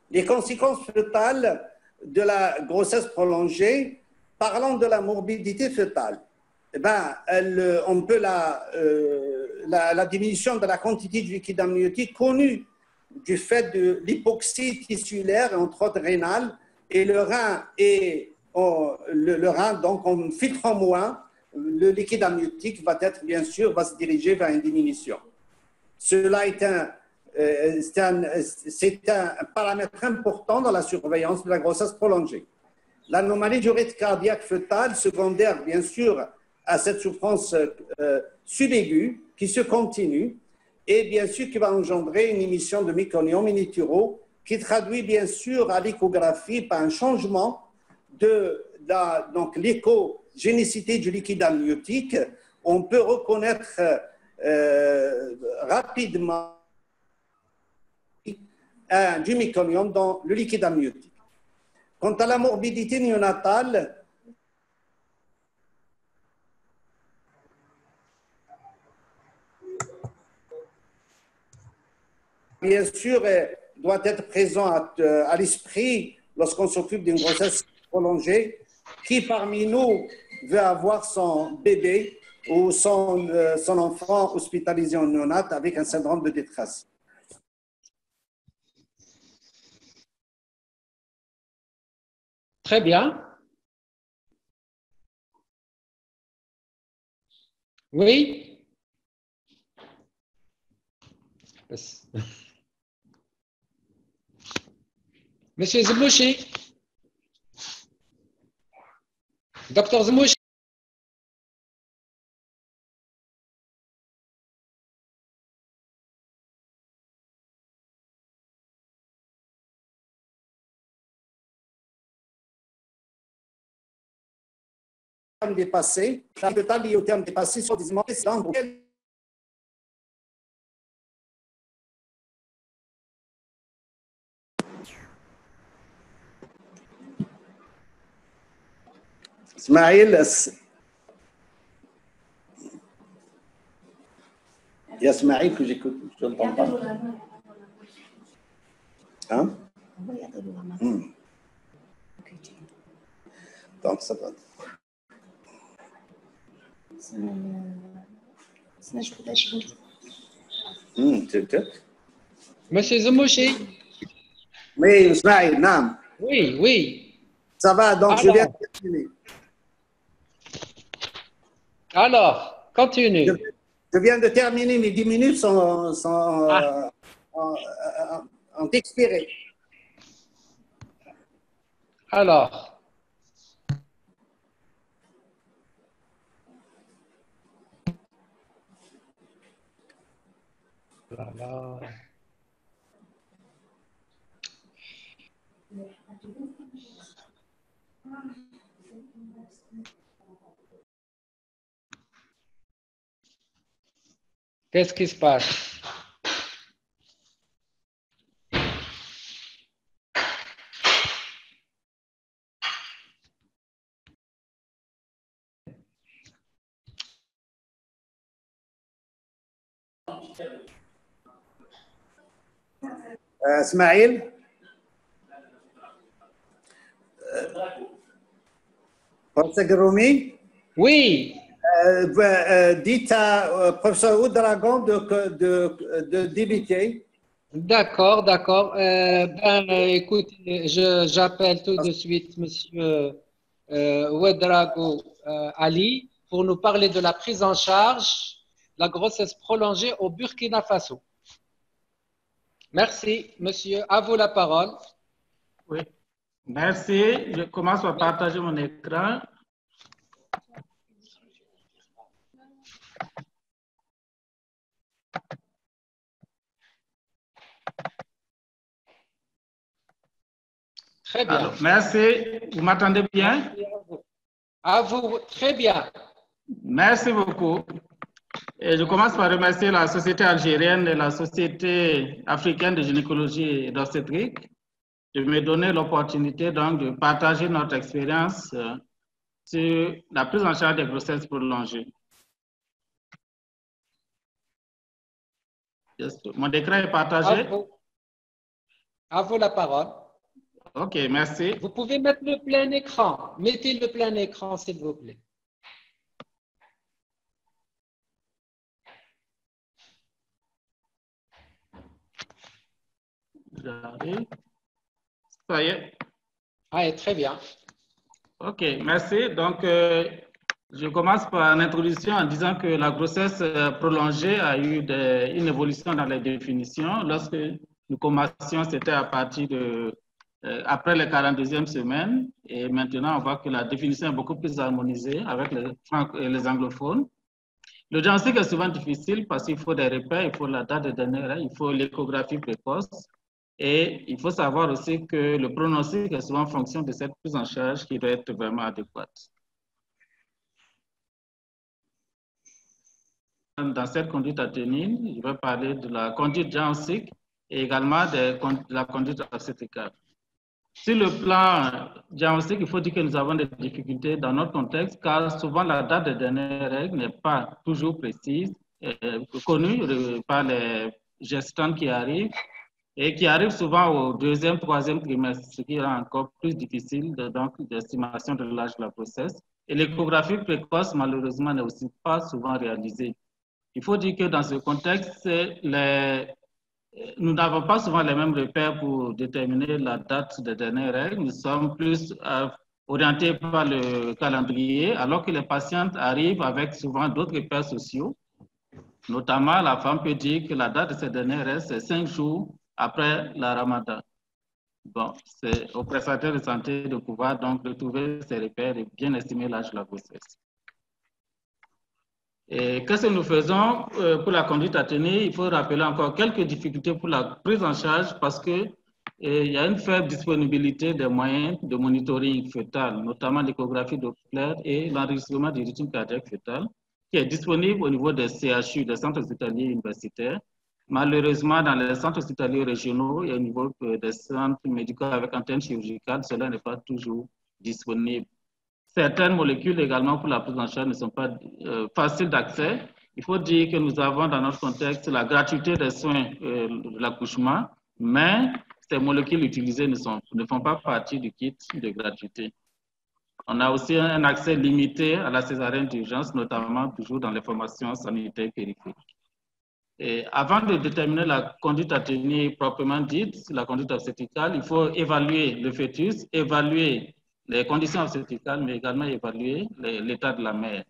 F: Les conséquences fœtales de la grossesse prolongée, parlant de la morbidité fœtale, on peut la diminution de la quantité de liquide amniotique connue du fait de l'hypoxie tissulaire, entre autres rénale, et le rein, donc en filtrant moins, le liquide amniotique va se diriger vers une diminution. Cela c'est un paramètre important dans la surveillance de la grossesse prolongée. L'anomalie du rythme cardiaque fœtal, secondaire bien sûr à cette souffrance subaiguë qui se continue et bien sûr qui va engendrer une émission de méconium in-utero qui traduit bien sûr à l'échographie par un changement donc l'échogénicité du liquide amniotique. On peut reconnaître rapidement du méconium dans le liquide amniotique. Quant à la morbidité néonatale, bien sûr, doit être présent à l'esprit lorsqu'on s'occupe d'une grossesse prolongée. Qui parmi nous veut avoir son bébé ou son enfant hospitalisé en néonat avec un syndrome de détresse?
A: Très bien. Oui. Monsieur Zmouchi. Docteur Zmouchi.
F: Dépassé, la totale liée au terme dépassé sur des antécédents. Ismaël, il y a Ismaël que j'écoute, je n'entends pas. Hein? Donc, ça va.
A: Monsieur Zmouchi.
F: Oui, Ismaël, non.
A: Oui, oui.
F: Ça va, donc alors, je viens de terminer.
A: Alors, continue.
F: Je viens de terminer, mes 10 minutes sont expirées.
A: Alors. Voilà. Qu'est-ce qui se passe?
F: Ismaël? Professeur Geroumi?
A: Oui.
F: Dites à professeur Oudragon de débuter.
A: D'accord, d'accord. Écoutez, j'appelle tout de suite monsieur Ouedraogo Ali pour nous parler de la prise en charge de la grossesse prolongée au Burkina Faso. Merci, monsieur. À vous la parole.
G: Oui, merci. Je commence par partager mon écran.
A: Très bien.
G: Alors, merci. Vous m'entendez bien?
A: À vous, très bien.
G: Merci beaucoup. Et je commence par remercier la Société algérienne et la Société africaine de gynécologie et d'obstétrique de me donner l'opportunité donc de partager notre expérience sur la prise en charge des grossesses prolongées. Mon écran est partagé.
A: À vous la parole.
G: OK, merci.
A: Vous pouvez mettre le plein écran. Mettez le plein écran, s'il vous plaît.
G: J'arrive. Ça y est.
A: Ah, très bien.
G: OK, merci. Donc, je commence par l'introduction en disant que la grossesse prolongée a eu une évolution dans les définitions. Lorsque nous commencions, c'était à partir de après les 42e semaines. Et maintenant, on voit que la définition est beaucoup plus harmonisée avec les anglophones. Le diagnostic est souvent difficile parce qu'il faut des repères, il faut la date de dernier, il faut l'échographie précoce. Et il faut savoir aussi que le pronostic est souvent en fonction de cette prise en charge qui doit être vraiment adéquate. Dans cette conduite à tenir, je vais parler de la conduite diagnostique et également de la conduite obstétricale. Sur le plan diagnostique, il faut dire que nous avons des difficultés dans notre contexte car souvent la date de dernière règle n'est pas toujours précise, connue par les gestantes qui arrivent et qui arrivent souvent au 2e, 3e trimestre, ce qui rend encore plus difficile l'estimation de l'âge de la grossesse. Et l'échographie précoce, malheureusement, n'est aussi pas souvent réalisée. Il faut dire que dans ce contexte, nous n'avons pas souvent les mêmes repères pour déterminer la date des dernières règles. Nous sommes plus orientés par le calendrier, alors que les patientes arrivent avec souvent d'autres repères sociaux. Notamment, la femme peut dire que la date de ses dernières règles, c'est 5 jours après la Ramadan. Bon, c'est au prestataire de santé de pouvoir donc retrouver ces repères et bien estimer l'âge de la grossesse. Et qu'est-ce que nous faisons pour la conduite à tenir? Il faut rappeler encore quelques difficultés pour la prise en charge parce qu'il y a une faible disponibilité des moyens de monitoring fœtal, notamment l'échographie doppler et l'enregistrement du rythme cardiaque fœtal, qui est disponible au niveau des CHU, des centres hospitaliers universitaires. Malheureusement, dans les centres hospitaliers régionaux et au niveau des centres médicaux avec antenne chirurgicale, cela n'est pas toujours disponible. Certaines molécules également pour la prise en charge ne sont pas faciles d'accès. Il faut dire que nous avons dans notre contexte la gratuité des soins de l'accouchement, mais ces molécules utilisées ne font pas partie du kit de gratuité. On a aussi un accès limité à la césarienne d'urgence, notamment toujours dans les formations sanitaires périphériques. Et avant de déterminer la conduite à tenir proprement dite, la conduite obstétricale, il faut évaluer le fœtus, évaluer les conditions obstétricales, mais également évaluer l'état de la mère.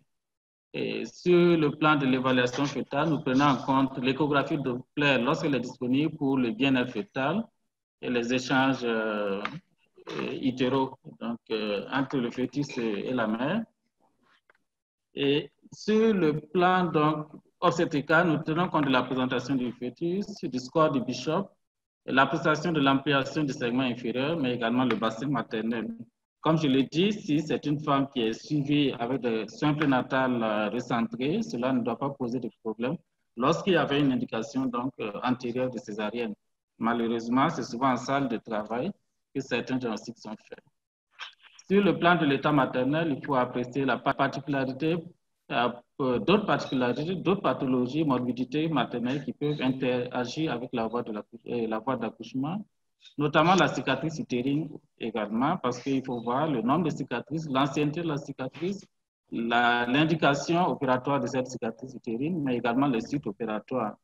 G: Et sur le plan de l'évaluation fœtale, nous prenons en compte l'échographie Doppler lorsqu'elle est disponible pour le bien-être fœtal et les échanges utéraux entre le fœtus et la mère. Et sur le plan donc, obstétrical, nous tenons compte de la présentation du fœtus, du score du Bishop, et la prestation de l'ampliation du segment inférieur, mais également le bassin maternel. Comme je l'ai dit, si c'est une femme qui est suivie avec des soins prénatales recentrés, cela ne doit pas poser de problème lorsqu'il y avait une indication donc, antérieure de césarienne. Malheureusement, c'est souvent en salle de travail que certains diagnostics sont faits. Sur le plan de l'état maternel, il faut apprécier la particularité, d'autres particularités, d'autres pathologies, morbidités maternelles qui peuvent interagir avec la voie d'accouchement, notamment la cicatrice utérine également, parce qu'il faut voir le nombre de cicatrices, l'ancienneté de la cicatrice, l'indication opératoire de cette cicatrice utérine, mais également les suites opératoires.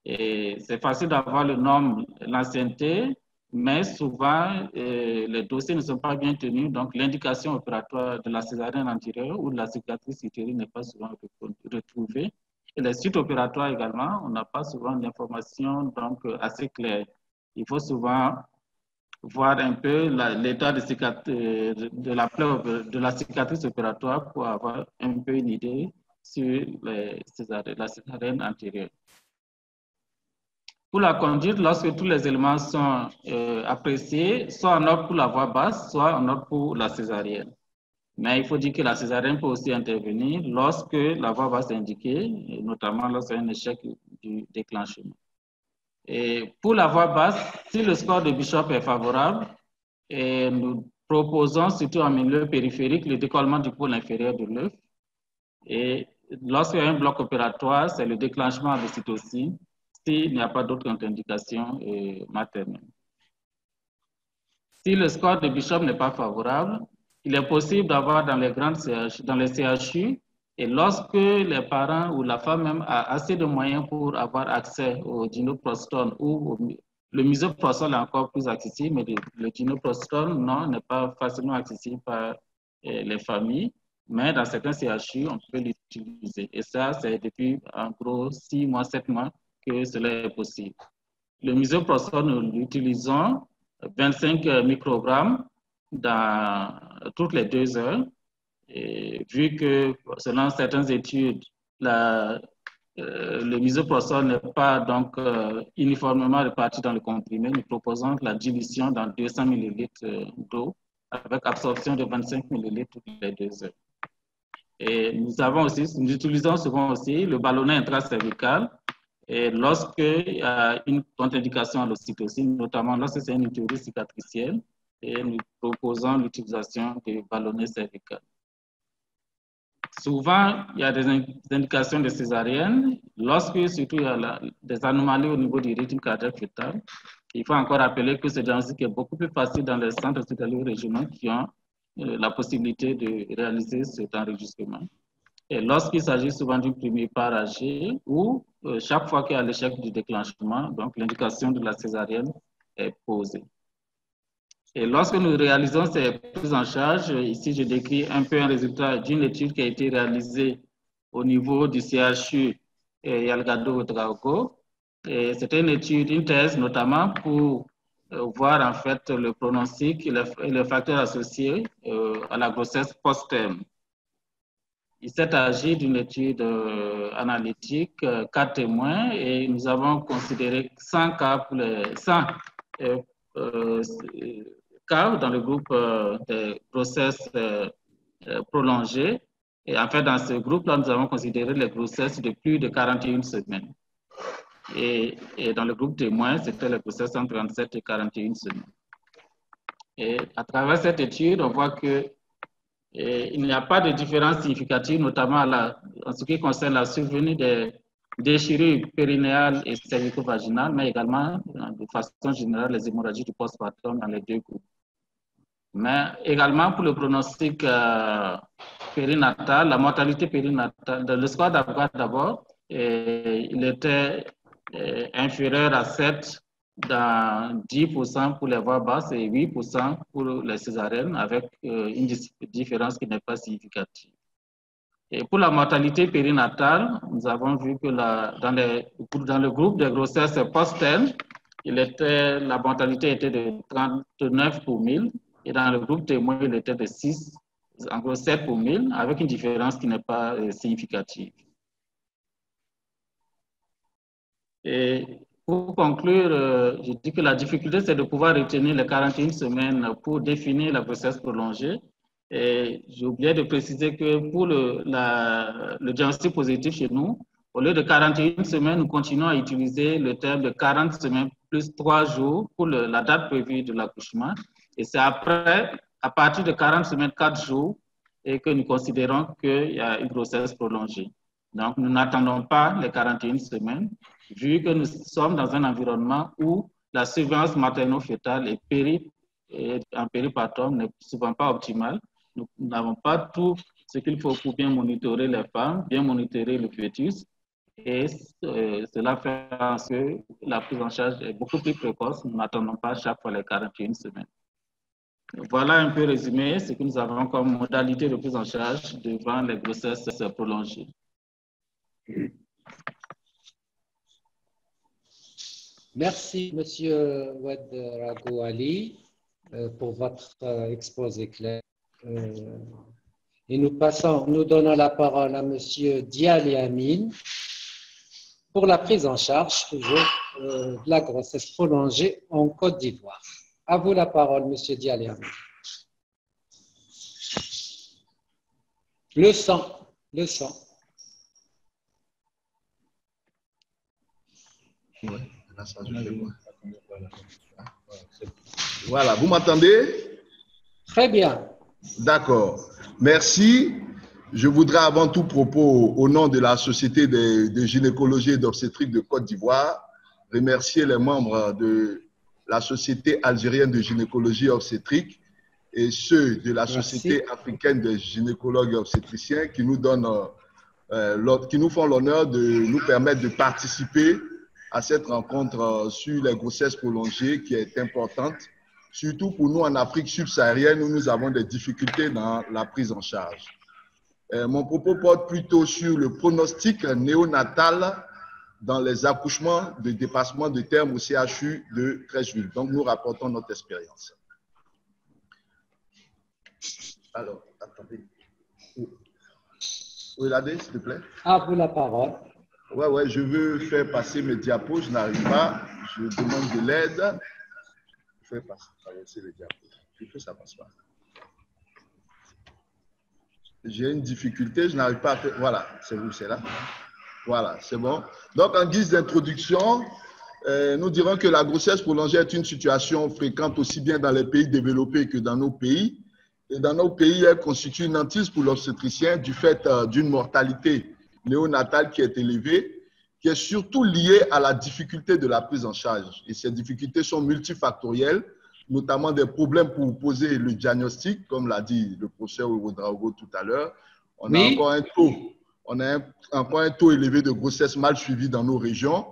G: Et c'est facile d'avoir le nombre, l'ancienneté, mais souvent, les dossiers ne sont pas bien tenus, donc l'indication opératoire de la césarienne antérieure ou de la cicatrice utérine n'est pas souvent retrouvée. Et les suites opératoires également, on n'a pas souvent d'informations donc assez claires. Il faut souvent voir un peu l'état de la plaie, de la cicatrice opératoire pour avoir un peu une idée sur la césarienne antérieure. Pour la conduite, lorsque tous les éléments sont appréciés, soit en ordre pour la voie basse, soit en ordre pour la césarienne. Mais il faut dire que la césarienne peut aussi intervenir lorsque la voie basse est indiquée, et notamment lorsqu'il y a un échec du déclenchement. Et pour la voie basse, si le score de Bishop est favorable, et nous proposons surtout en milieu périphérique le décollement du pôle inférieur de l'œuf. Et lorsqu'il y a un bloc opératoire, c'est le déclenchement de cytocine s'il n'y a pas d'autres contre-indications maternelles. Si le score de Bishop n'est pas favorable, il est possible d'avoir dans les CHU, et lorsque les parents ou la femme même a assez de moyens pour avoir accès au dinoprostone ou le misoprostol est encore plus accessible, mais le dinoprostol, non, n'est pas facilement accessible par les familles, mais dans certains CHU, on peut l'utiliser. Et ça, c'est depuis en gros 6 mois, 7 mois que cela est possible. Le misoprostol, nous l'utilisons 25 microgrammes dans toutes les 2 heures. Et vu que selon certaines études, le misoprostol n'est pas donc uniformément réparti dans le comprimé, nous proposons la dilution dans 200 ml d'eau avec absorption de 25 ml toutes les 2 heures. Et nous utilisons souvent aussi le ballonnet intracervical. Et lorsqu'il y a une contre-indication à l'ocytocine, notamment lorsque c'est une théorie cicatricielle, et nous proposons l'utilisation du ballonnet cervical. Souvent, il y a des indications de césarienne. Lorsque, surtout, il y a des anomalies au niveau du rythme cardiaque fœtal, il faut encore rappeler que ce diagnostic est beaucoup plus facile dans les centres hospitaliers régionaux qui ont la possibilité de réaliser cet enregistrement. Et lorsqu'il s'agit souvent d'une premier part âgée ou chaque fois qu'il y a l'échec du déclenchement, donc l'indication de la césarienne est posée. Et lorsque nous réalisons ces prises en charge, ici je décris un peu un résultat d'une étude qui a été réalisée au niveau du CHU Yalgado-Ouedraogo. C'était une thèse notamment pour voir en fait le pronostic et les facteurs associés à la grossesse post-terme. Il s'est agi d'une étude analytique, 4 témoins, et nous avons considéré 100 cas pour les 100 cas dans le groupe de grossesses prolongées. Et en fait, dans ce groupe-là, nous avons considéré les grossesses de plus de 41 semaines. Et dans le groupe témoin, c'était les grossesses entre 37 et 41 semaines. Et à travers cette étude, on voit que il n'y a pas de différence significative, notamment en ce qui concerne la survenue des déchirures périnéales et cervico-vaginales, mais également, de façon générale, les hémorragies du postpartum dans les 2 groupes. Mais également pour le pronostic périnatal, la mortalité périnatale, le score d'Apgar d'abord, il était inférieur à 7 dans 10% pour les voies basses et 8% pour les césariennes, avec une différence qui n'est pas significative. Et pour la mortalité périnatale, nous avons vu que dans le groupe de grossesse post-terme, la mortalité était de 39 pour 1000, et dans le groupe témoin, il était de 6, en gros 7 pour 1000, avec une différence qui n'est pas significative. Et pour conclure, je dis que la difficulté, c'est de pouvoir retenir les 41 semaines pour définir la grossesse prolongée. Et j'ai oublié de préciser que pour le diagnostic positif chez nous, au lieu de 41 semaines, nous continuons à utiliser le terme de 40 semaines plus 3 jours pour la date prévue de l'accouchement. Et c'est après, à partir de 40 semaines, 4 jours, et que nous considérons qu'il y a une grossesse prolongée. Donc, nous n'attendons pas les 41 semaines, vu que nous sommes dans un environnement où la surveillance materno-fœtale en péripartum n'est souvent pas optimale. Nous n'avons pas tout ce qu'il faut pour bien monitorer les femmes, bien monitorer le fœtus, et cela fait que la prise en charge est beaucoup plus précoce. Nous n'attendons pas chaque fois les 41 semaines. Voilà un peu résumé ce que nous avons comme modalité de prise en charge devant les grossesses prolongées.
A: Merci, Monsieur Oued Rago Ali, pour votre exposé clair. Et nous donnons la parole à Monsieur Diali Amin pour la prise en charge toujours de la grossesse prolongée en Côte d'Ivoire. À vous la parole, Monsieur Diali Amin. Le sang.
C: Voilà, vous m'entendez?
A: Très bien.
C: D'accord. Merci. Je voudrais avant tout propos, au nom de la Société de gynécologie et d'obstétrique de Côte d'Ivoire, remercier les membres de la Société algérienne de gynécologie et obstétrique et ceux de la Société africaine des gynécologues et obstétriciens qui nous font l'honneur de nous permettre de participer à cette rencontre sur les grossesses prolongées qui est importante, surtout pour nous en Afrique subsaharienne où nous avons des difficultés dans la prise en charge. Mon propos porte plutôt sur le pronostic néonatal dans les accouchements de dépassement de terme au CHU de Treichville. Donc, nous rapportons notre expérience. Alors, attendez. Oui, Ladé, s'il te plaît.
A: À vous la parole.
C: Ouais, je veux faire passer mes diapos, je n'arrive pas. Je demande de l'aide. Je vais passer les diapos. Je fais ça passe pas. J'ai une difficulté, je n'arrive pas à faire. Voilà, c'est vous, c'est là. Voilà, c'est bon. Donc, en guise d'introduction, nous dirons que la grossesse prolongée est une situation fréquente aussi bien dans les pays développés que dans nos pays. Et dans nos pays, elle constitue une hantise pour l'obstétricien du fait d'une mortalité néonatale qui est élevée, qui est surtout liée à la difficulté de la prise en charge. Et ces difficultés sont multifactorielles, notamment des problèmes pour poser le diagnostic, comme l'a dit le professeur Ouedraogo tout à l'heure. On a encore un taux élevé de grossesse mal suivie dans nos régions.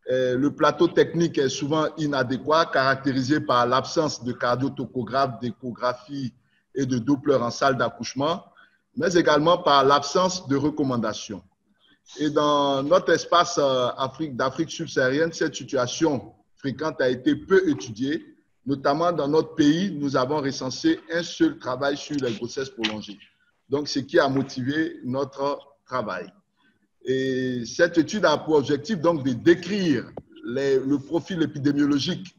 C: Le plateau technique est souvent inadéquat, caractérisé par l'absence de cardiotocographe, d'échographie et de Doppler en salle d'accouchement, mais également par l'absence de recommandations. Et dans notre espace d'Afrique subsaharienne, cette situation fréquente a été peu étudiée. Notamment dans notre pays, nous avons recensé un seul travail sur les grossesses prolongées. Donc, ce qui a motivé notre travail. Et cette étude a pour objectif donc de décrire le profil épidémiologique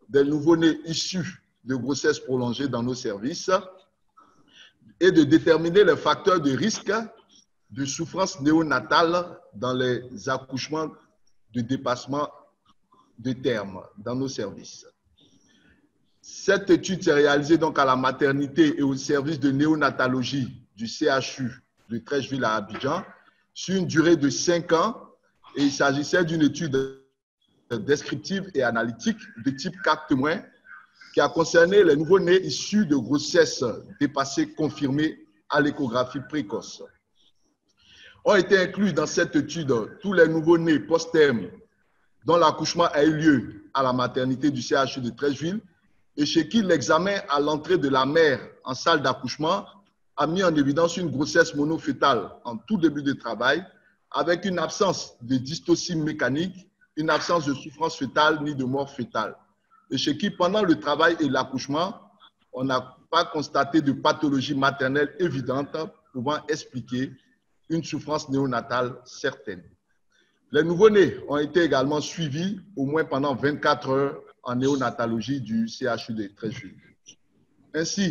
C: des nouveau-nés issus de grossesses prolongées dans nos services et de déterminer les facteurs de risque de souffrance néonatale dans les accouchements de dépassement de terme dans nos services. Cette étude s'est réalisée donc à la maternité et au service de néonatologie du CHU de Treichville à Abidjan sur une durée de 5 ans et il s'agissait d'une étude descriptive et analytique de type 4 témoins qui a concerné les nouveau-nés issus de grossesses dépassées confirmées à l'échographie précoce. Ont été inclus dans cette étude tous les nouveau-nés post-terme dont l'accouchement a eu lieu à la maternité du CHU de Treichville et chez qui l'examen à l'entrée de la mère en salle d'accouchement a mis en évidence une grossesse monofœtale en tout début de travail avec une absence de dystocie mécanique, une absence de souffrance fœtale ni de mort fœtale. Et chez qui, pendant le travail et l'accouchement, on n'a pas constaté de pathologie maternelle évidente pouvant expliquer une souffrance néonatale certaine. Les nouveau-nés ont été également suivis au moins pendant 24 heures en néonatologie du CHU de Treichville. Ainsi,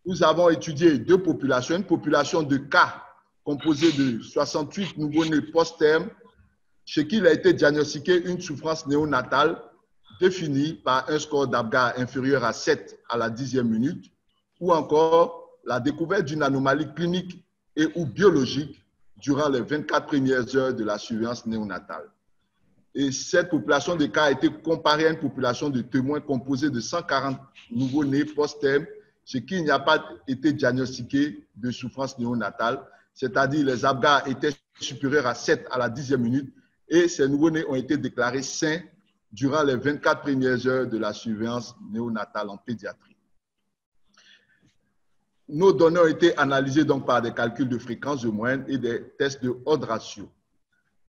C: nous avons étudié deux populations, une population de cas composée de 68 nouveau-nés post-terme, chez qui il a été diagnostiqué une souffrance néonatale définie par un score d'Apgar inférieur à 7 à la 10e minute, ou encore la découverte d'une anomalie clinique et ou biologique durant les 24 premières heures de la surveillance néonatale. Et cette population de cas a été comparée à une population de témoins composée de 140 nouveau-nés post-terme, chez qui il n'y a pas été diagnostiqué de souffrance néonatale, c'est-à-dire les Apgar étaient supérieurs à 7 à la 10e minute et ces nouveau-nés ont été déclarés sains durant les 24 premières heures de la surveillance néonatale en pédiatrie. Nos données ont été analysées donc par des calculs de fréquence de moyenne et des tests de odd ratio.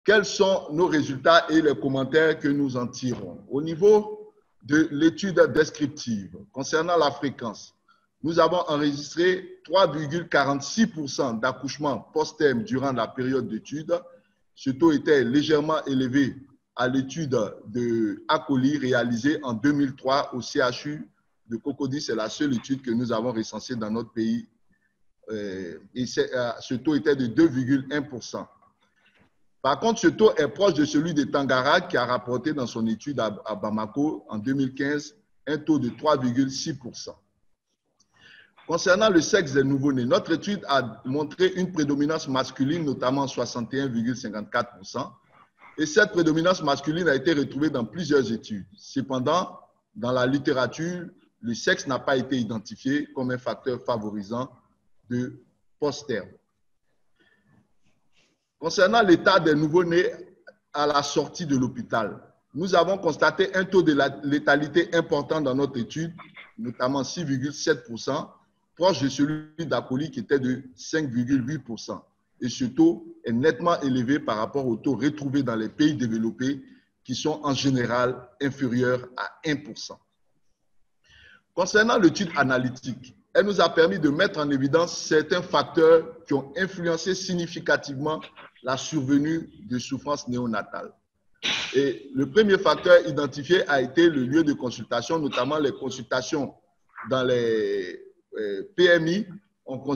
C: quels sont nos résultats et les commentaires que nous en tirons? Au niveau de l'étude descriptive, concernant la fréquence, nous avons enregistré 3,46% d'accouchements post-terme durant la période d'étude. Ce taux était légèrement élevé à l'étude de Akoli réalisée en 2003 au CHU de Cocody. C'est la seule étude que nous avons recensée dans notre pays. Et ce taux était de 2,1%. Par contre, ce taux est proche de celui de Tangara qui a rapporté dans son étude à Bamako en 2015 un taux de 3,6%. Concernant le sexe des nouveau-nés, notre étude a montré une prédominance masculine, notamment 61,54%. Et cette prédominance masculine a été retrouvée dans plusieurs études. Cependant, dans la littérature, le sexe n'a pas été identifié comme un facteur favorisant de post-terme. Concernant l'état des nouveau-nés à la sortie de l'hôpital, nous avons constaté un taux de létalité important dans notre étude, notamment 6,7%, proche de celui d'Akoli qui était de 5,8%. Et ce taux est nettement élevé par rapport au taux retrouvé dans les pays développés qui sont en général inférieurs à 1%. Concernant l'étude analytique, elle nous a permis de mettre en évidence certains facteurs qui ont influencé significativement la survenue de souffrances néonatales. Et le premier facteur identifié a été le lieu de consultation, notamment les consultations dans les PMI ont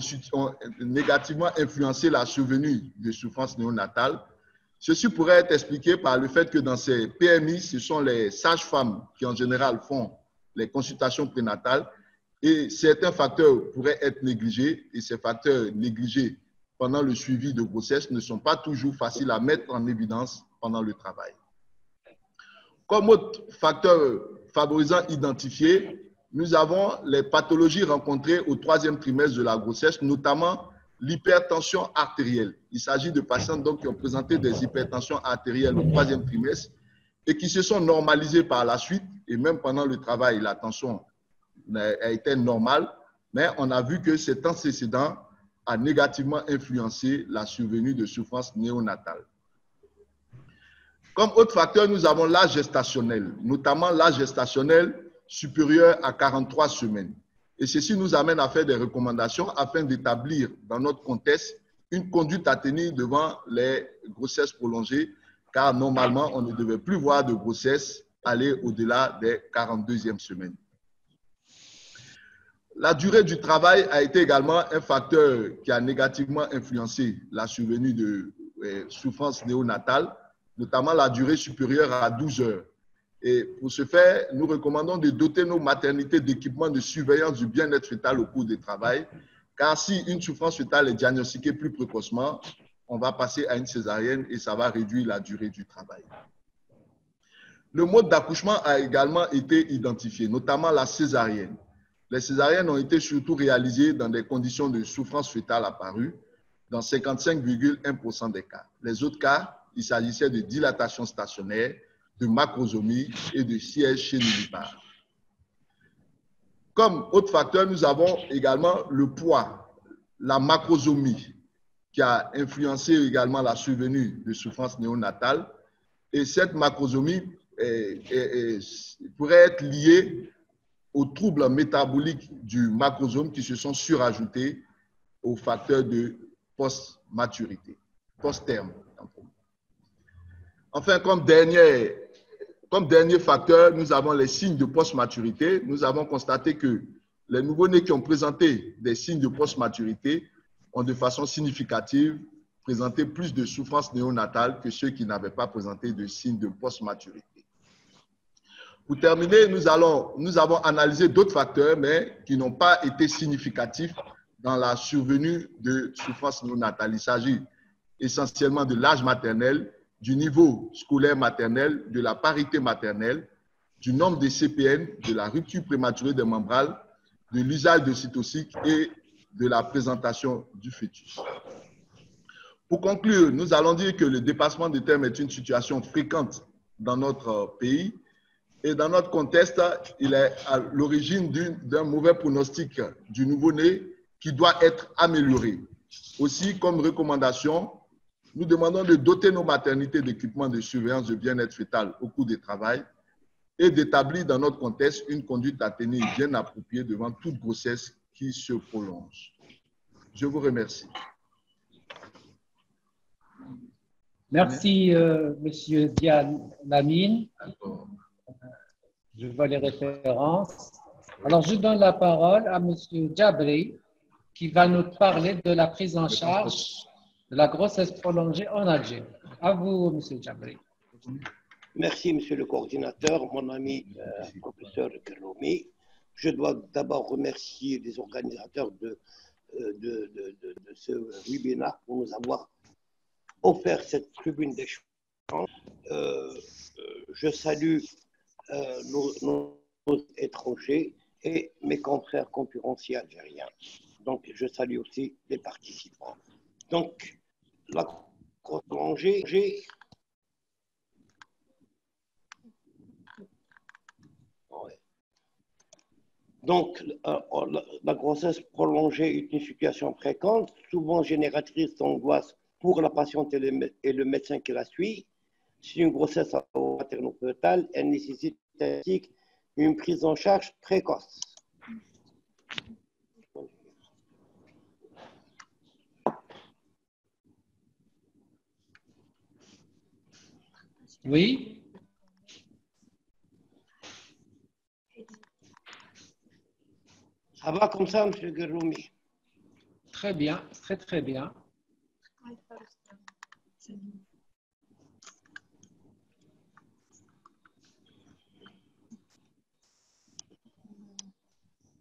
C: négativement influencé la survenue de souffrances néonatales. Ceci pourrait être expliqué par le fait que dans ces PMI, ce sont les sages-femmes qui en général font les consultations prénatales et certains facteurs pourraient être négligés et ces facteurs négligés pendant le suivi de grossesse ne sont pas toujours faciles à mettre en évidence pendant le travail. Comme autre facteur favorisant identifié, nous avons les pathologies rencontrées au 3e trimestre de la grossesse, notamment l'hypertension artérielle. Il s'agit de patients donc, qui ont présenté des hypertensions artérielles au 3e trimestre et qui se sont normalisées par la suite. Et même pendant le travail, la tension a été normale, mais on a vu que cet antécédent a négativement influencé la survenue de souffrances néonatales. Comme autre facteur, nous avons l'âge gestationnel, notamment l'âge gestationnel supérieur à 43 semaines. Et ceci nous amène à faire des recommandations afin d'établir dans notre contexte une conduite à tenir devant les grossesses prolongées, car normalement, on ne devait plus voir de grossesse aller au-delà des 42e semaines. La durée du travail a été également un facteur qui a négativement influencé la survenue de souffrances néonatales, notamment la durée supérieure à 12 heures. Et pour ce faire, nous recommandons de doter nos maternités d'équipements de surveillance du bien-être fœtal au cours du travail, car si une souffrance fœtale est diagnostiquée plus précocement, on va passer à une césarienne et ça va réduire la durée du travail. Le mode d'accouchement a également été identifié, notamment la césarienne. Les césariennes ont été surtout réalisées dans des conditions de souffrance fœtale apparues, dans 55,1% des cas. Les autres cas, il s'agissait de dilatation stationnaire, de macrosomie et de siège chez nullipare. Comme autre facteur, nous avons également le poids, la macrosomie, qui a influencé également la survenue de souffrances néonatales. Et cette macrosomie pourrait être liée aux troubles métaboliques du macrosome qui se sont surajoutés aux facteurs de post-maturité, post-terme. Enfin, comme dernier facteur, nous avons les signes de post-maturité. Nous avons constaté que les nouveau-nés qui ont présenté des signes de post-maturité ont de façon significative présenté plus de souffrances néonatales que ceux qui n'avaient pas présenté de signes de post-maturité. Pour terminer, nous avons analysé d'autres facteurs, mais qui n'ont pas été significatifs dans la survenue de souffrances néonatales. Il s'agit essentiellement de l'âge maternel, du niveau scolaire maternel, de la parité maternelle, du nombre de CPN, de la rupture prématurée des membranes, de l'usage de cytociques et de la présentation du fœtus. Pour conclure, nous allons dire que le dépassement de terme est une situation fréquente dans notre pays et dans notre contexte, il est à l'origine d'un mauvais pronostic du nouveau-né qui doit être amélioré. Aussi, comme recommandation, Nous demandons de doter nos maternités d'équipements de surveillance de bien-être fœtal au cours du travail et d'établir dans notre contexte une conduite atténuée et bien appropriée devant toute grossesse qui se prolonge. Je vous remercie.
A: Merci, Monsieur Diane Lamine. Je vois les références. Alors, je donne la parole à Monsieur Djabri, qui va nous parler de la prise en charge de la grossesse prolongée en Algérie. À vous, Monsieur Djabri.
H: Merci, Monsieur le coordinateur, mon ami professeur Keroumi. Je dois d'abord remercier les organisateurs de ce webinaire pour nous avoir offert cette tribune d'échange. Je salue nos étrangers et mes confrères conférenciers algériens. Donc, je salue aussi les participants. Donc, la grossesse prolongée, donc, la grossesse prolongée est une situation fréquente, souvent génératrice d'angoisse pour la patiente et le médecin qui la suit. C'est une grossesse materno-fœtale, elle nécessite ainsi une prise en charge précoce.
A: Oui.
H: Ça va comme ça, M. Keroumi?
A: Très bien, très très bien.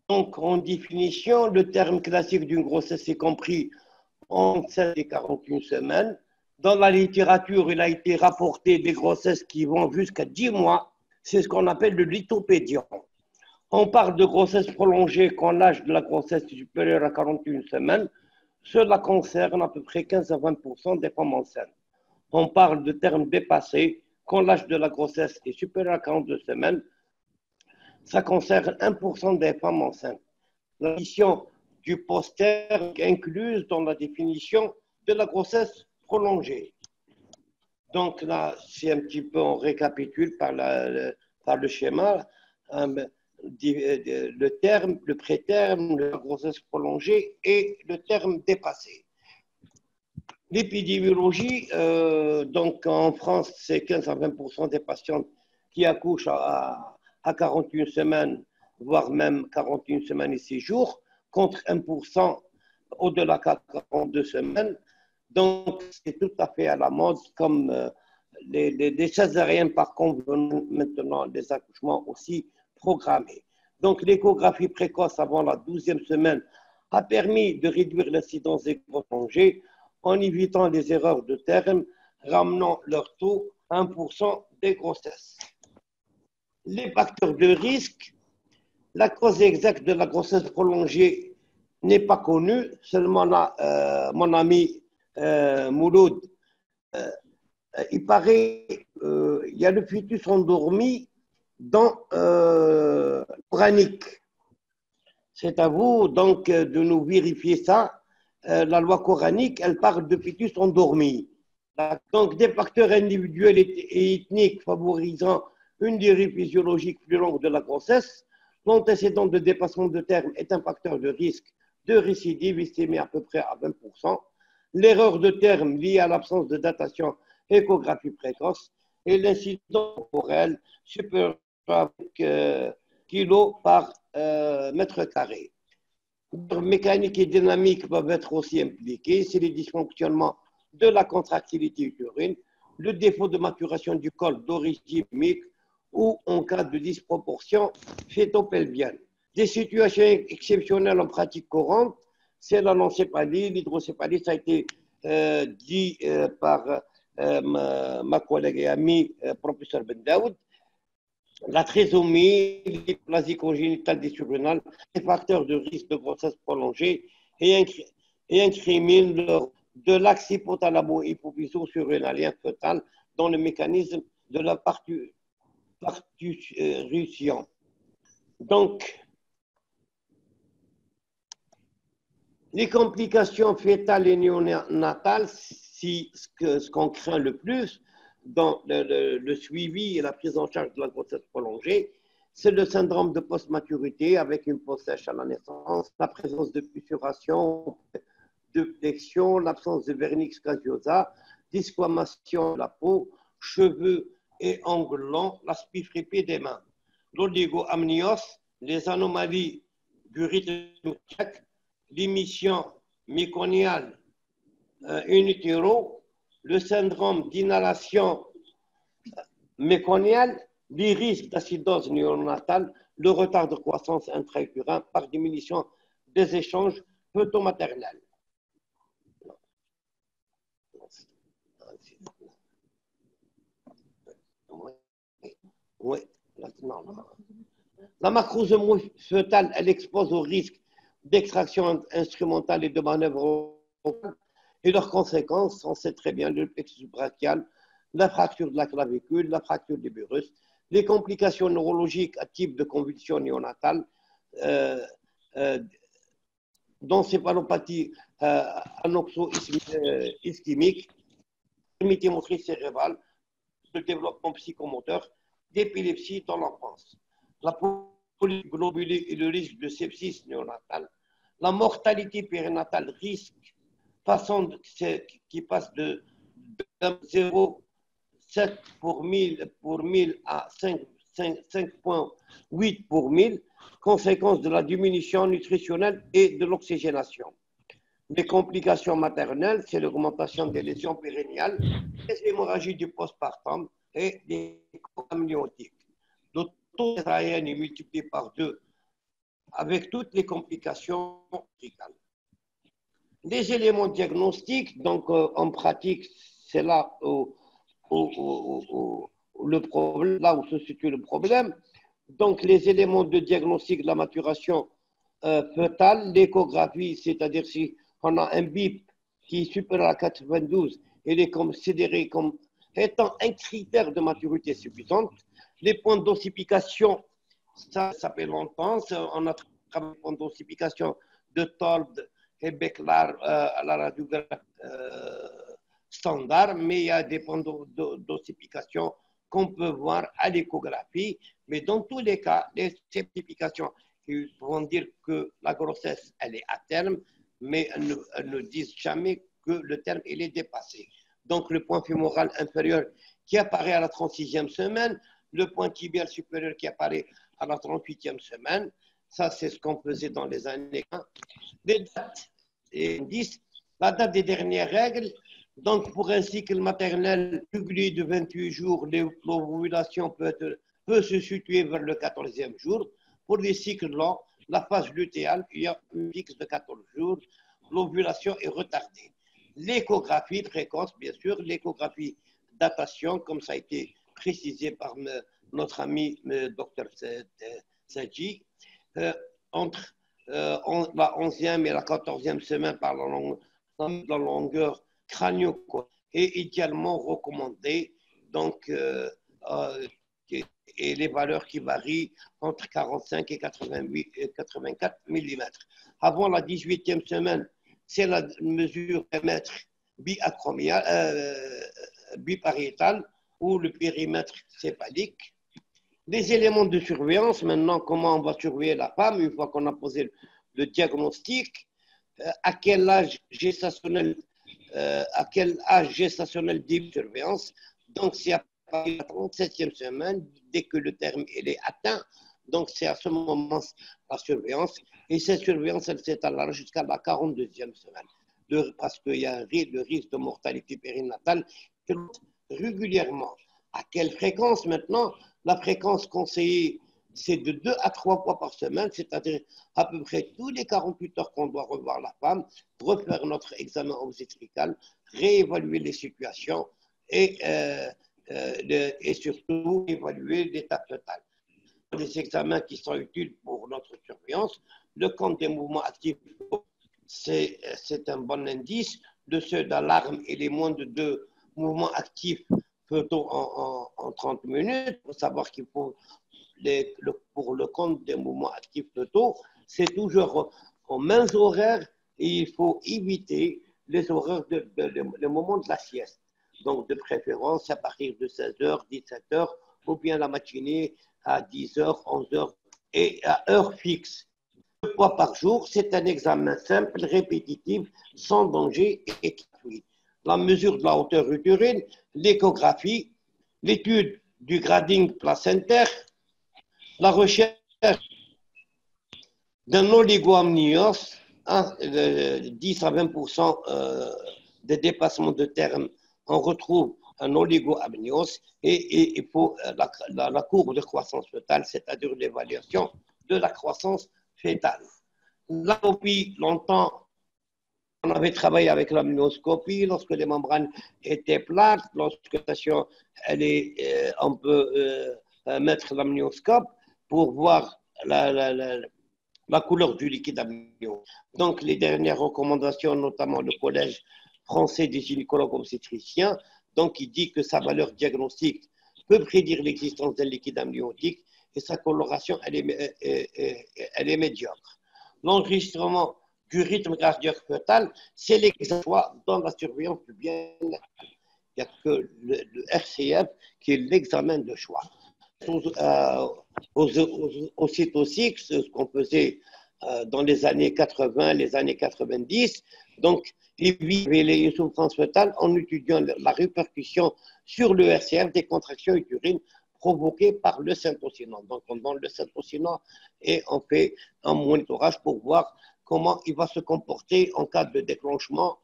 H: Donc, en définition, le terme classique d'une grossesse est compris en 7 et 41 semaines. Dans la littérature, il a été rapporté des grossesses qui vont jusqu'à 10 mois. C'est ce qu'on appelle le lithopédion. On parle de grossesse prolongée quand l'âge de la grossesse est supérieur à 41 semaines. Cela concerne à peu près 15 à 20% des femmes enceintes. On parle de terme dépassé quand l'âge de la grossesse est supérieur à 42 semaines. Ça concerne 1% des femmes enceintes. La définition du post-terme est incluse dans la définition de la grossesse prolongée. Donc là, c'est un petit peu, on récapitule par le schéma, le terme, le préterme, la grossesse prolongée et le terme dépassé. L'épidémiologie, donc en France, c'est 15 à 20% des patientes qui accouchent à 41 semaines, voire même 41 semaines et 6 jours, contre 1% au-delà de 42 semaines. Donc, c'est tout à fait à la mode, comme les césariennes, par contre, maintenant, des accouchements aussi programmés. Donc, l'échographie précoce avant la 12e semaine a permis de réduire l'incidence des grossesses prolongées en évitant les erreurs de terme, ramenant leur taux à 1% des grossesses. Les facteurs de risque, la cause exacte de la grossesse prolongée n'est pas connue, seulement là, mon ami Mouloud, il paraît il y a le fœtus endormi dans coranique. C'est à vous donc de nous vérifier ça. La loi coranique, elle parle de fœtus endormi. Donc des facteurs individuels et ethniques favorisant une durée physiologique plus longue de la grossesse, l'antécédent de dépassement de terme est un facteur de risque de récidive estimé à peu près à 20%. L'erreur de terme liée à l'absence de datation échographie précoce et l'incidence corporelle supérieure à kilos par mètre carré. Mécanique et dynamique peuvent être aussi impliqués. C'est les dysfonctionnements de la contractilité utérine, le défaut de maturation du col d'origine chimique ou en cas de disproportion fœto-pelvienne. Des situations exceptionnelles en pratique courante, c'est l'anencéphalie, l'hydrocéphalie, ça a été dit par ma collègue et amie professeur Ben Daoud, la trisomie, l'hyplasie congénitale des surrénales, les facteurs de risque de grossesse prolongée et incriminent de l'axe hypothalamo-hypophyso-surrénalien fœtal dans le mécanisme de la parturition. Donc, les complications fœtales et néonatales, si ce qu'on craint le plus dans le suivi et la prise en charge de la grossesse prolongée, c'est le syndrome de post-maturité avec une peau sèche à la naissance, la présence de fissuration, de flexion, l'absence de vernix caseosa, disquamation de la peau, cheveux et ongles longs, la spiffripée des mains, l'oligoamnios, les anomalies du rythme cardiaque, l'émission méconiale in utero, le syndrome d'inhalation méconiale, les risques d'acidose néonatale, le retard de croissance intra-utérin par diminution des échanges peuto-maternels. Oui, non. La macrosomie fœtale, elle expose au risque d'extraction instrumentale et de manœuvre et leurs conséquences, on sait très bien le plexus brachial, la fracture de la clavicule, la fracture du l'utérus, les complications neurologiques à type de convulsion néonatale, d'encéphalopathie anoxo-ischémique, limité motrice cérébrale, de développement psychomoteur, d'épilepsie dans l'enfance, la polyglobulée et le risque de sepsis néonatale, la mortalité périnatale, risque qui passe de 0,7 pour 1000 à 5,8 pour 1000, conséquence de la diminution nutritionnelle et de l'oxygénation. Les complications maternelles, c'est l'augmentation des lésions périnéales, les hémorragies du postpartum et des amniotiques. Le taux ARN est multiplié par 2 avec toutes les complications médicales. Les éléments diagnostiques, donc en pratique, c'est là où se situe le problème. Donc les éléments de diagnostic de la maturation fœtale, l'échographie, c'est-à-dire si on a un BIP qui est supérieur à 92, il est considéré comme étant un critère de maturité suffisante. Les points d'ossification, ça fait longtemps, on a travaillé les points d'ossification de Tolb et Becklar à la radiographie standard, mais il y a des points d'ossification qu'on peut voir à l'échographie. Mais dans tous les cas, les certifications qui vont dire que la grossesse, elle est à terme, mais elles ne disent jamais que le terme, il est dépassé. Donc, le point fémoral inférieur qui apparaît à la 36e semaine, le point tibial supérieur qui apparaît à la 38e semaine, ça, c'est ce qu'on faisait dans les années 1. Les dates et 10, la date des dernières règles. Donc, pour un cycle maternel régulier de 28 jours, l'ovulation peut se situer vers le 14e jour. Pour les cycles longs, la phase lutéale, il y a une fixe de 14 jours. L'ovulation est retardée. L'échographie précoce, bien sûr, l'échographie datation, comme ça a été précisé par notre ami Dr Sadji, entre la 11e et la 14e semaine par la longueur crânio est idéalement recommandée, donc, et les valeurs qui varient entre 45 et 84 mm. Avant la 18e semaine, c'est la mesure périmètre bipariétal ou le périmètre céphalique. Les éléments de surveillance, maintenant, comment on va surveiller la femme une fois qu'on a posé le diagnostic, à quel âge gestationnel début de surveillance. Donc, c'est à partir de la 37e semaine, dès que le terme est atteint, donc c'est à ce moment la surveillance. Et cette surveillance, elle s'étalera jusqu'à la 42e semaine, parce qu'il y a le risque de mortalité périnatale régulièrement. À quelle fréquence maintenant? La fréquence conseillée, c'est de 2 à 3 fois par semaine, c'est-à-dire à peu près tous les 48 heures qu'on doit revoir la femme, refaire notre examen obstétrical, réévaluer les situations et surtout évaluer l'état fœtal. Les examens qui sont utiles pour notre surveillance, le compte des mouvements actifs, c'est un bon indice. De ceux d'alarme et les moins de 2 mouvements actifs plutôt en 30 minutes, pour savoir qu'il faut, pour le compte des mouvements actifs plutôt, c'est toujours aux mêmes horaires et il faut éviter les horaires, le moment de la sieste. Donc, de préférence à partir de 16h, 17h, ou bien la matinée à 10h, 11h et à heure fixe. 2 fois par jour, c'est un examen simple, répétitif, sans danger et gratuit. La mesure de la hauteur utérine, l'échographie, l'étude du grading placentaire, la recherche d'un oligoamnios, 10 à 20% des dépassements de terme, on retrouve un oligoamnios et il faut la courbe de croissance fœtale, c'est-à-dire l'évaluation de la croissance fétale. Là, depuis longtemps, on avait travaillé avec l'amnioscopie lorsque les membranes étaient plates, lorsque on peut mettre l'amnioscope pour voir la couleur du liquide amnios. Donc, les dernières recommandations, notamment le Collège français des gynécologues obstétriciens, donc il dit que sa valeur diagnostique peut prédire l'existence d'un liquide amniotique et sa coloration, elle est médiocre. L'enregistrement du rythme cardiaque fœtal, c'est l'examen dans la surveillance du bien-être. Il n'y a que le RCF qui est l'examen de choix. Aux cytociques, ce qu'on faisait dans les années 80, les années 90, donc éviter les souffrances fœtales en étudiant la répercussion sur le RCF des contractions utérines provoquées par le syntocinon. Donc on donne le syntocinon et on fait un monitorage pour voir comment il va se comporter en cas de déclenchement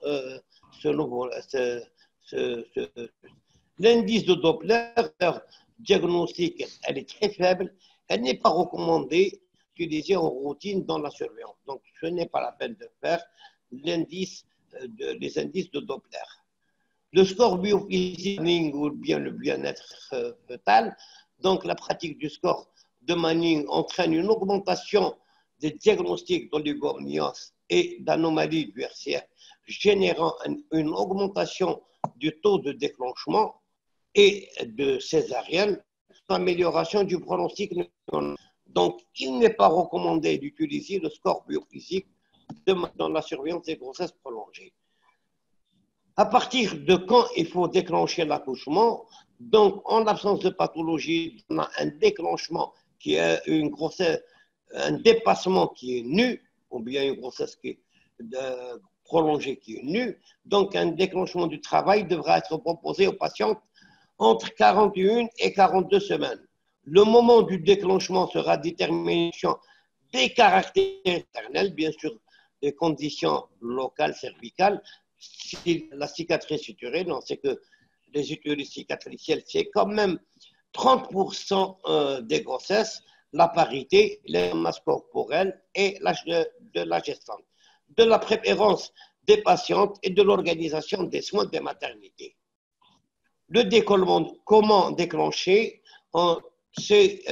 H: L'indice de Doppler diagnostique, elle est très faible, elle n'est pas recommandée d'utiliser en routine dans la surveillance. Donc, ce n'est pas la peine de faire les indices de Doppler. Le score biophysique ou bien le bien-être fœtal, donc la pratique du score de Manning entraîne une augmentation des diagnostics d'oligomyose et d'anomalies du RCF, générant une augmentation du taux de déclenchement et de césarienne, amélioration du pronostic. Donc, il n'est pas recommandé d'utiliser le score biophysique dans la surveillance des grossesses prolongées. À partir de quand il faut déclencher l'accouchement? Donc, en l'absence de pathologie, on a un déclenchement qui est une grossesse, un dépassement qui est nu, ou bien une grossesse qui est prolongée qui est nue. Donc, un déclenchement du travail devra être proposé aux patientes entre 41 et 42 semaines. Le moment du déclenchement sera déterminé des caractères éternels, bien sûr, des conditions locales cervicales. Si la cicatrice utérine, on sait que les utérus cicatriciels, c'est quand même 30% des grossesses, la parité, les masses corporelles et l'âge de la gestante, de la préférence des patientes et de l'organisation des soins de maternité. Le décollement, comment déclencher? C'est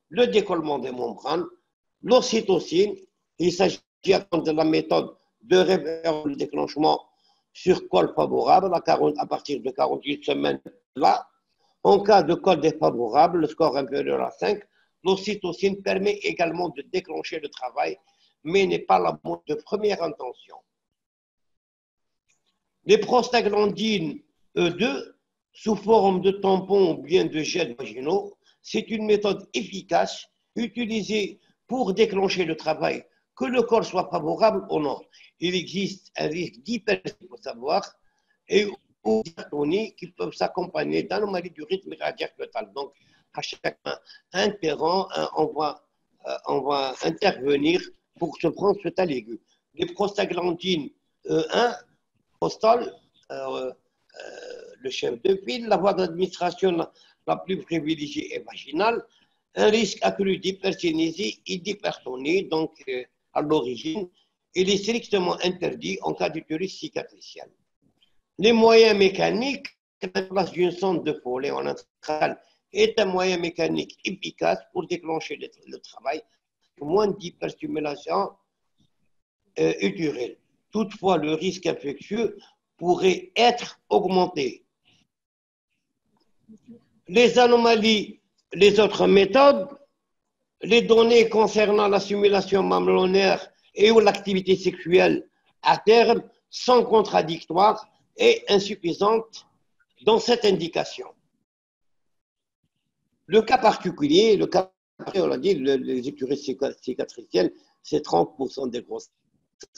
H: le décollement des membranes, l'ocytocine. Il s'agit de la méthode de réveiller le déclenchement sur col favorable à partir de 48 semaines. Là, en cas de col défavorable, le score inférieur à 5, l'ocytocine permet également de déclencher le travail, mais n'est pas la de première intention. Les prostaglandines E2, sous forme de tampons ou bien de gels vaginaux, c'est une méthode efficace utilisée pour déclencher le travail, que le corps soit favorable ou non. Il existe un risque d'hypertension, il faut savoir, et d'hypertonie qui peuvent s'accompagner d'anomalies du rythme cardiaque fœtal. Donc, à chaque interrompt, on va intervenir pour ce France fœtal aigu. Les prostaglandines E1, prostol, le chef de file, la voie d'administration la plus privilégiée est vaginale, un risque accru d'hyperkinésie et d'hypertonie, donc à l'origine, il est strictement interdit en cas d'utérus cicatriciel. Les moyens mécaniques, la place d'une sonde de Foley en intrale est un moyen mécanique efficace pour déclencher le travail, moins d'hyperstimulation utérine. Toutefois, le risque infectieux pourrait être augmenté. Les anomalies, les autres méthodes, les données concernant la stimulation mamelonnaire et ou l'activité sexuelle à terme sans contradictoire et insuffisante dans cette indication. Le cas particulier, on l'a dit, les écuries cicatricielles, c'est 30% des grossesses,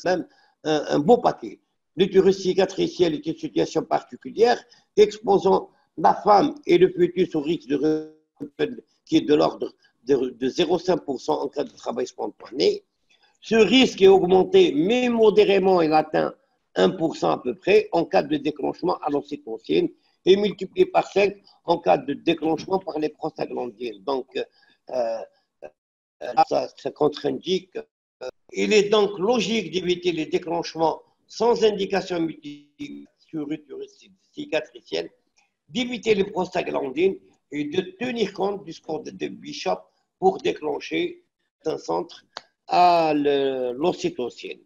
H: même un beau paquet. L'utérus cicatriciel est une situation particulière exposant la femme et le fœtus au risque de qui est de l'ordre de 0,5% en cas de travail spontané. Ce risque est augmenté, mais modérément, il atteint 1% à peu près en cas de déclenchement à l'ocytocine et multiplié par 5 en cas de déclenchement par les prostaglandines. Donc, ça contre-indique. Il est donc logique d'éviter les déclenchements sans indication multiple sur l'utérus cicatriciel, d'éviter les prostaglandines et de tenir compte du score de Bishop pour déclencher un centre à l'ocytocine.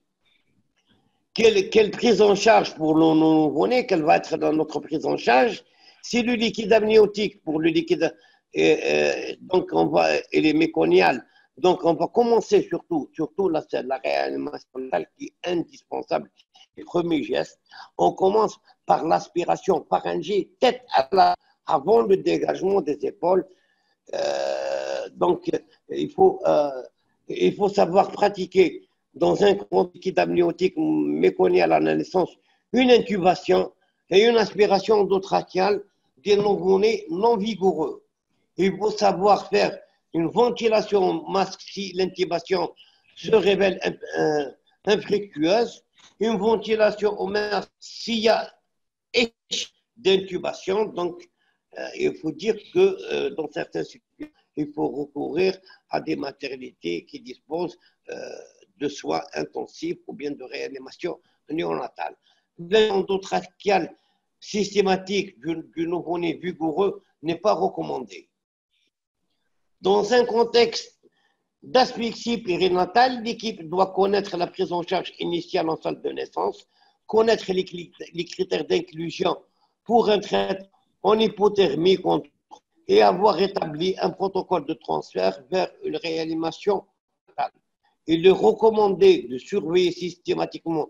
H: Quelle prise en charge pour le nouveau-né, quelle va être dans notre prise en charge? C'est le liquide amniotique pour le liquide donc on va, et les méconiales. Donc on va commencer surtout la réanimation qui est indispensable. Le premier geste, on commence par l'aspiration pharyngée, tête à la, avant le dégagement des épaules. Donc il faut savoir pratiquer dans un liquide amniotique méconial à la naissance une intubation et une aspiration endotrachiale des nouveau-nés non vigoureux. Il faut savoir faire une ventilation masque si l'intubation se révèle infructueuse, une ventilation au moins s'il y a échec d'intubation. Donc, il faut dire que dans certains situations, il faut recourir à des maternités qui disposent de soins intensifs ou bien de réanimation néonatale. L'endotrachial systématique du nouveau-né vigoureux n'est pas recommandé. Dans un contexte d'asphyxie périnatale, l'équipe doit connaître la prise en charge initiale en salle de naissance, connaître les critères d'inclusion pour un traitement en hypothermie et avoir établi un protocole de transfert vers une réanimation. Il est recommandé de surveiller systématiquement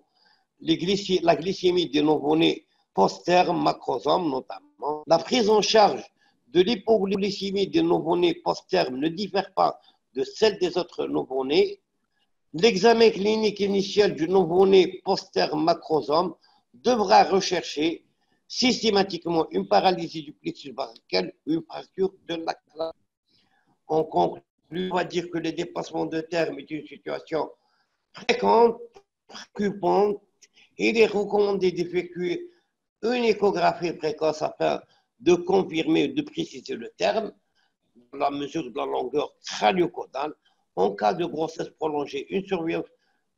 H: la glycémie des nouveau-nés post-terme, macrosome notamment. La prise en charge de l'hypoglycémie des nouveau-nés post-terme ne diffère pas de celle des autres nouveau-nés. L'examen clinique initial du nouveau-né post-terme macrosome devra rechercher systématiquement une paralysie du plexus brachial ou une fracture de la clavicle. On conclut, on va dire que le dépassement de terme est une situation fréquente, préoccupante. Il est recommandé d'effectuer une échographie précoce afin de confirmer, de préciser le terme, la mesure de la longueur crânio-caudale. En cas de grossesse prolongée, une surveillance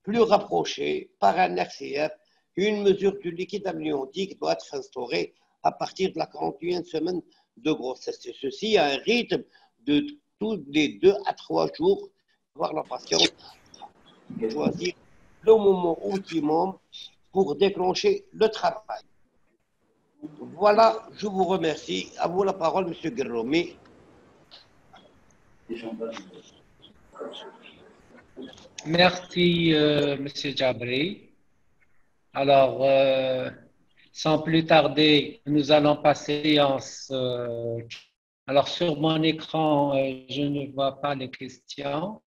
H: plus rapprochée par un RCF, une mesure du liquide amniotique doit être instaurée à partir de la 41e semaine de grossesse. Et ceci à un rythme de tous les 2 à 3 jours, voir la patiente choisir le moment optimum pour déclencher le travail. Voilà, je vous remercie. À vous la parole, M. Guerromi.
A: Merci, M. Djabri. Alors, sans plus tarder, nous allons passer en alors, sur mon écran, je ne vois pas les questions.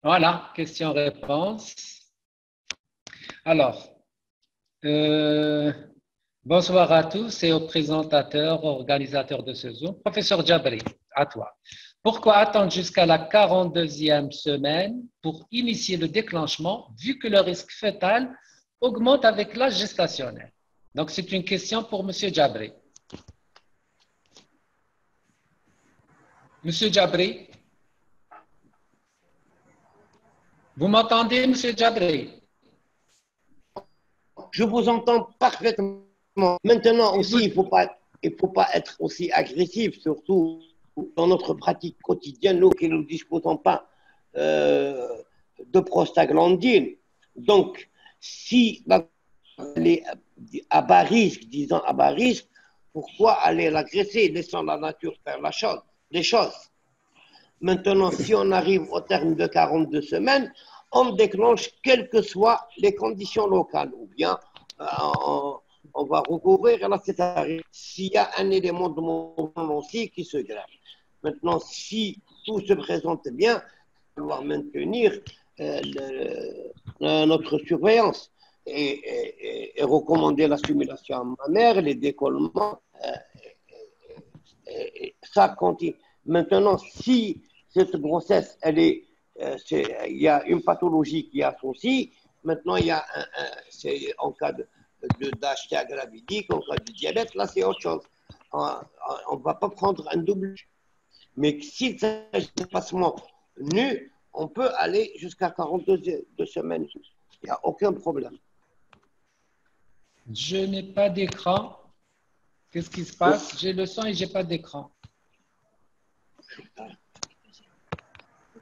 A: Voilà, questions-réponses. Alors, bonsoir à tous et aux présentateurs, organisateurs de ce Zoom. Professeur Djabri, à toi. Pourquoi attendre jusqu'à la 42e semaine pour initier le déclenchement, vu que le risque fœtal augmente avec l'âge gestationnel? Donc, c'est une question pour M. Djabri. M. Djabri? Vous m'entendez, M. Djabri?
H: Je vous entends parfaitement. Maintenant aussi, il ne faut pas être aussi agressif, surtout dans notre pratique quotidienne, nous qui ne disposons pas de prostaglandine. Donc, si elle est à bas risque, disons à bas risque, pourquoi aller l'agresser, laissant la nature faire les choses? Maintenant, si on arrive au terme de 42 semaines, on déclenche quelles que soient les conditions locales, ou bien on va recourir à la césarienne s'il y a un élément de mouvement aussi qui se grève. Maintenant, si tout se présente bien, on va maintenir notre surveillance et recommander la stimulation mammaire, les décollements, ça continue. Maintenant, si cette grossesse, il y a une pathologie qui associe, maintenant il y a c'est en cas d'HTA gravidique, en cas de diabète, là c'est autre chose. On ne va pas prendre un double. Mais s'il s'agit de dépassement nu, on peut aller jusqu'à 42 semaines. Il n'y a aucun problème.
A: Je n'ai pas d'écran. Qu'est-ce qui se passe? J'ai le son et je n'ai pas d'écran.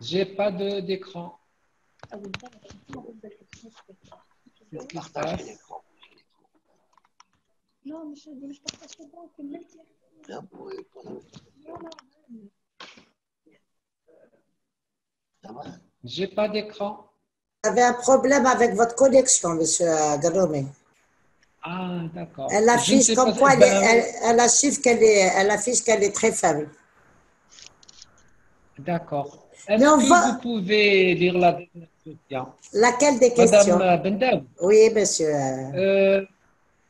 A: J'ai pas d'écran. Qu'est-ce qui se passe?
I: Non, mais je partage pas.
A: J'ai pas d'écran.
B: Vous avez un problème avec votre connexion, monsieur Garomé.
A: Ah, d'accord.
B: Elle affiche comme quoi elle affiche qu'elle est très faible.
A: D'accord. Est-ce que vous pouvez lire la dernière question?
B: Laquelle des questions?
A: Madame Bendaoud.
B: Oui, monsieur.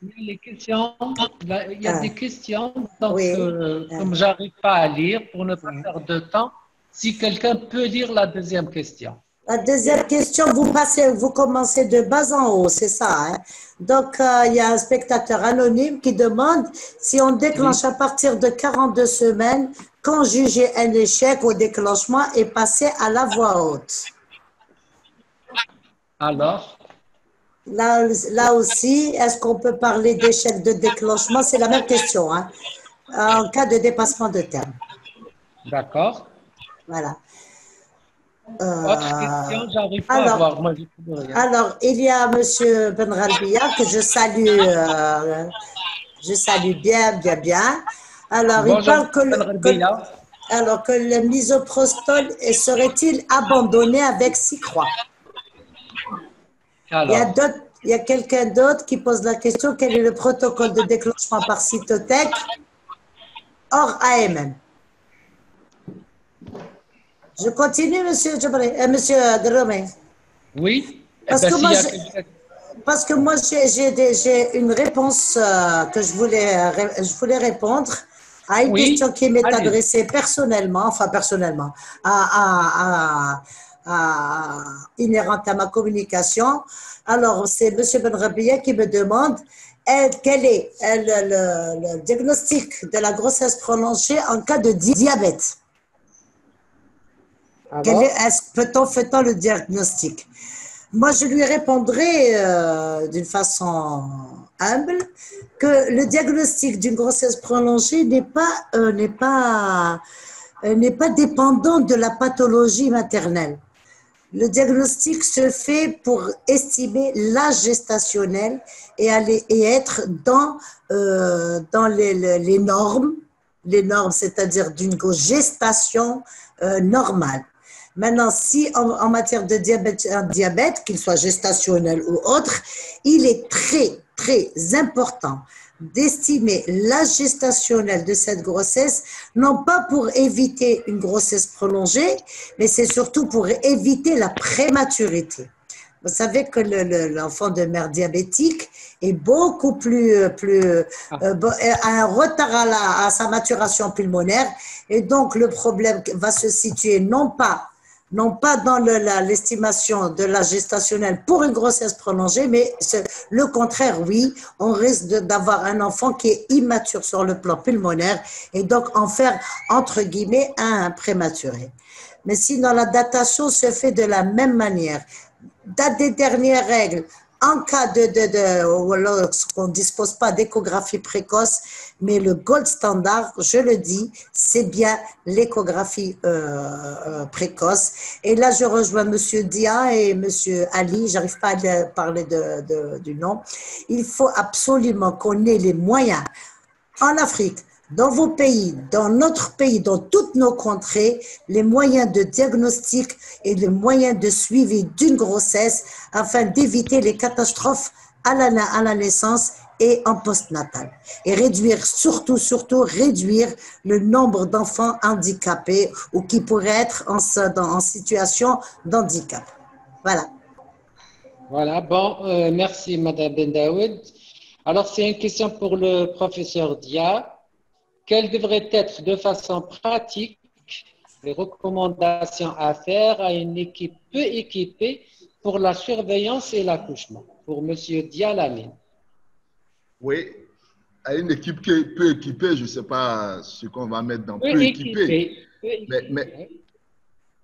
A: Il y a les questions, il y a des questions, donc
B: oui.
A: Comme je n'arrive pas à lire, pour ne pas perdre de temps, si quelqu'un peut lire la deuxième question.
B: La deuxième question, vous commencez de bas en haut, c'est ça. Hein? Donc, il y a un spectateur anonyme qui demande si on déclenche à partir de 42 semaines, quand juger un échec au déclenchement et passer à la voix haute.
A: Alors?
B: Là aussi, est-ce qu'on peut parler d'échec de déclenchement? C'est la même question, hein, en cas de dépassement de terme.
A: D'accord.
B: Voilà.
A: Autre question, j'arrive pas à voir. Moi,
B: alors, il y a M. Benrabia que je salue bien. Alors, bonjour, il parle que le misoprostol serait-il abandonné avec 6 croix? Alors. Il y a quelqu'un d'autre qui pose la question, quel est le protocole de déclenchement par cytothèque hors AMM? Je continue, monsieur Garomé.
A: Oui.
B: Parce que moi, j'ai une réponse que je voulais répondre à une question qui m'est adressée personnellement, inhérente à ma communication. Alors, c'est M. Benrabia qui me demande quel est le diagnostic de la grossesse prolongée en cas de diabète. Fait-on le diagnostic? Moi, je lui répondrai d'une façon humble que le diagnostic d'une grossesse prolongée n'est pas dépendant de la pathologie maternelle. Le diagnostic se fait pour estimer l'âge gestationnel et être dans les normes, c'est-à-dire d'une gestation normale. Maintenant, si en matière de diabète, qu'il soit gestationnel ou autre, il est très, très important d'estimer l'âge gestationnel de cette grossesse, non pas pour éviter une grossesse prolongée, mais c'est surtout pour éviter la prématurité. Vous savez que l'enfant de mère diabétique est beaucoup plus a un retard à sa maturation pulmonaire, et donc le problème va se situer non pas dans l'estimation de l'âge gestationnel pour une grossesse prolongée, mais le contraire, oui, on risque d'avoir un enfant qui est immature sur le plan pulmonaire et donc en faire, entre guillemets, un prématuré. Mais sinon, la datation se fait de la même manière. Date des dernières règles, en cas lorsqu'on ne dispose pas d'échographie précoce, mais le gold standard, je le dis, c'est bien l'échographie précoce. Et là, je rejoins M. Dia et M. Ali, j'arrive pas à parler du nom. Il faut absolument qu'on ait les moyens en Afrique, dans vos pays, dans notre pays, dans toutes nos contrées, les moyens de diagnostic et les moyens de suivi d'une grossesse afin d'éviter les catastrophes à la naissance et en postnatal. Et réduire, surtout réduire le nombre d'enfants handicapés ou qui pourraient être en situation d'handicap. Voilà.
A: Voilà, bon, merci Madame Bendaoud. Alors, c'est une question pour le professeur Dia. Quelles devraient être de façon pratique les recommandations à faire à une équipe peu équipée pour la surveillance et l'accouchement? Pour Monsieur Dia Lamine.
C: Oui, à une équipe qui est peu équipée, je ne sais pas ce qu'on va mettre dans peu équipée. Mais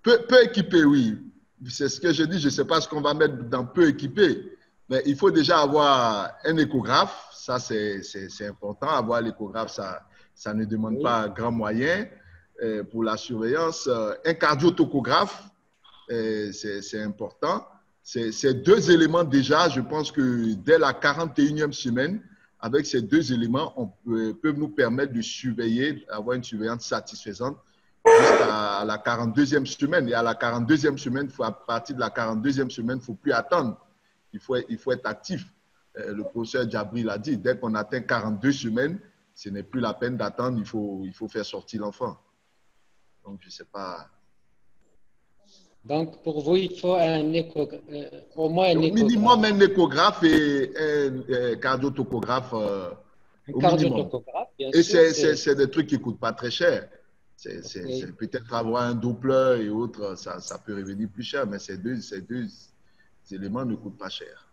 C: peu équipée, oui. C'est ce que je dis, je ne sais pas ce qu'on va mettre dans peu équipé, mais il faut déjà avoir un échographe, ça c'est important, avoir l'échographe, ça ne demande pas grand moyen pour la surveillance. Un cardiotocographe, c'est important. Ces deux éléments déjà, je pense que dès la 41e semaine, avec ces deux éléments, peuvent nous permettre de surveiller, avoir une surveillance satisfaisante jusqu'à la 42e semaine. Et à la 42e semaine, à partir de la 42e semaine, il ne faut plus attendre. Il faut être actif. Le professeur Djabri l'a dit, dès qu'on atteint 42 semaines, ce n'est plus la peine d'attendre, il faut faire sortir l'enfant. Donc, je ne sais pas.
A: Donc, pour vous, il faut au moins un échographe.
C: Minimum un échographe et un cardiotocographe au minimum. Et c'est des trucs qui ne coûtent pas très cher. C'est peut-être avoir un Doppler et autres, ça peut revenir plus cher, mais ces deux éléments ne coûtent pas cher.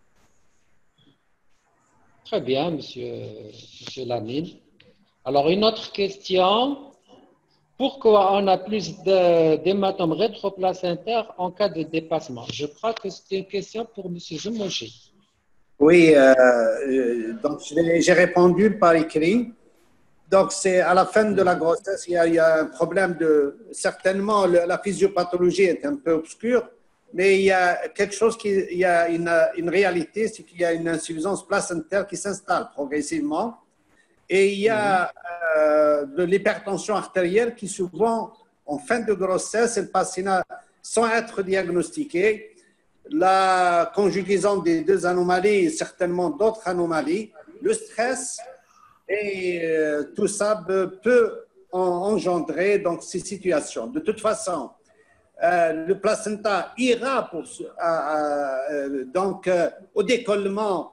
A: Très bien, monsieur Lamine. Alors, une autre question. Pourquoi on a plus d'hématomes rétroplacentaires en cas de dépassement? Je crois que c'est une question pour monsieur Zoumochi.
F: Oui, donc j'ai répondu par écrit. Donc, c'est à la fin de la grossesse, il y a un problème de… Certainement, la physiopathologie est un peu obscure, mais il y a quelque chose il y a une réalité, c'est qu'il y a une insuffisance placentaire qui s'installe progressivement. Et il y a de l'hypertension artérielle qui souvent, en fin de grossesse, elle passe sans être diagnostiquée. La conjugaison des deux anomalies et certainement d'autres anomalies, le stress et tout ça peut engendrer donc, ces situations. De toute façon, le placenta ira au décollement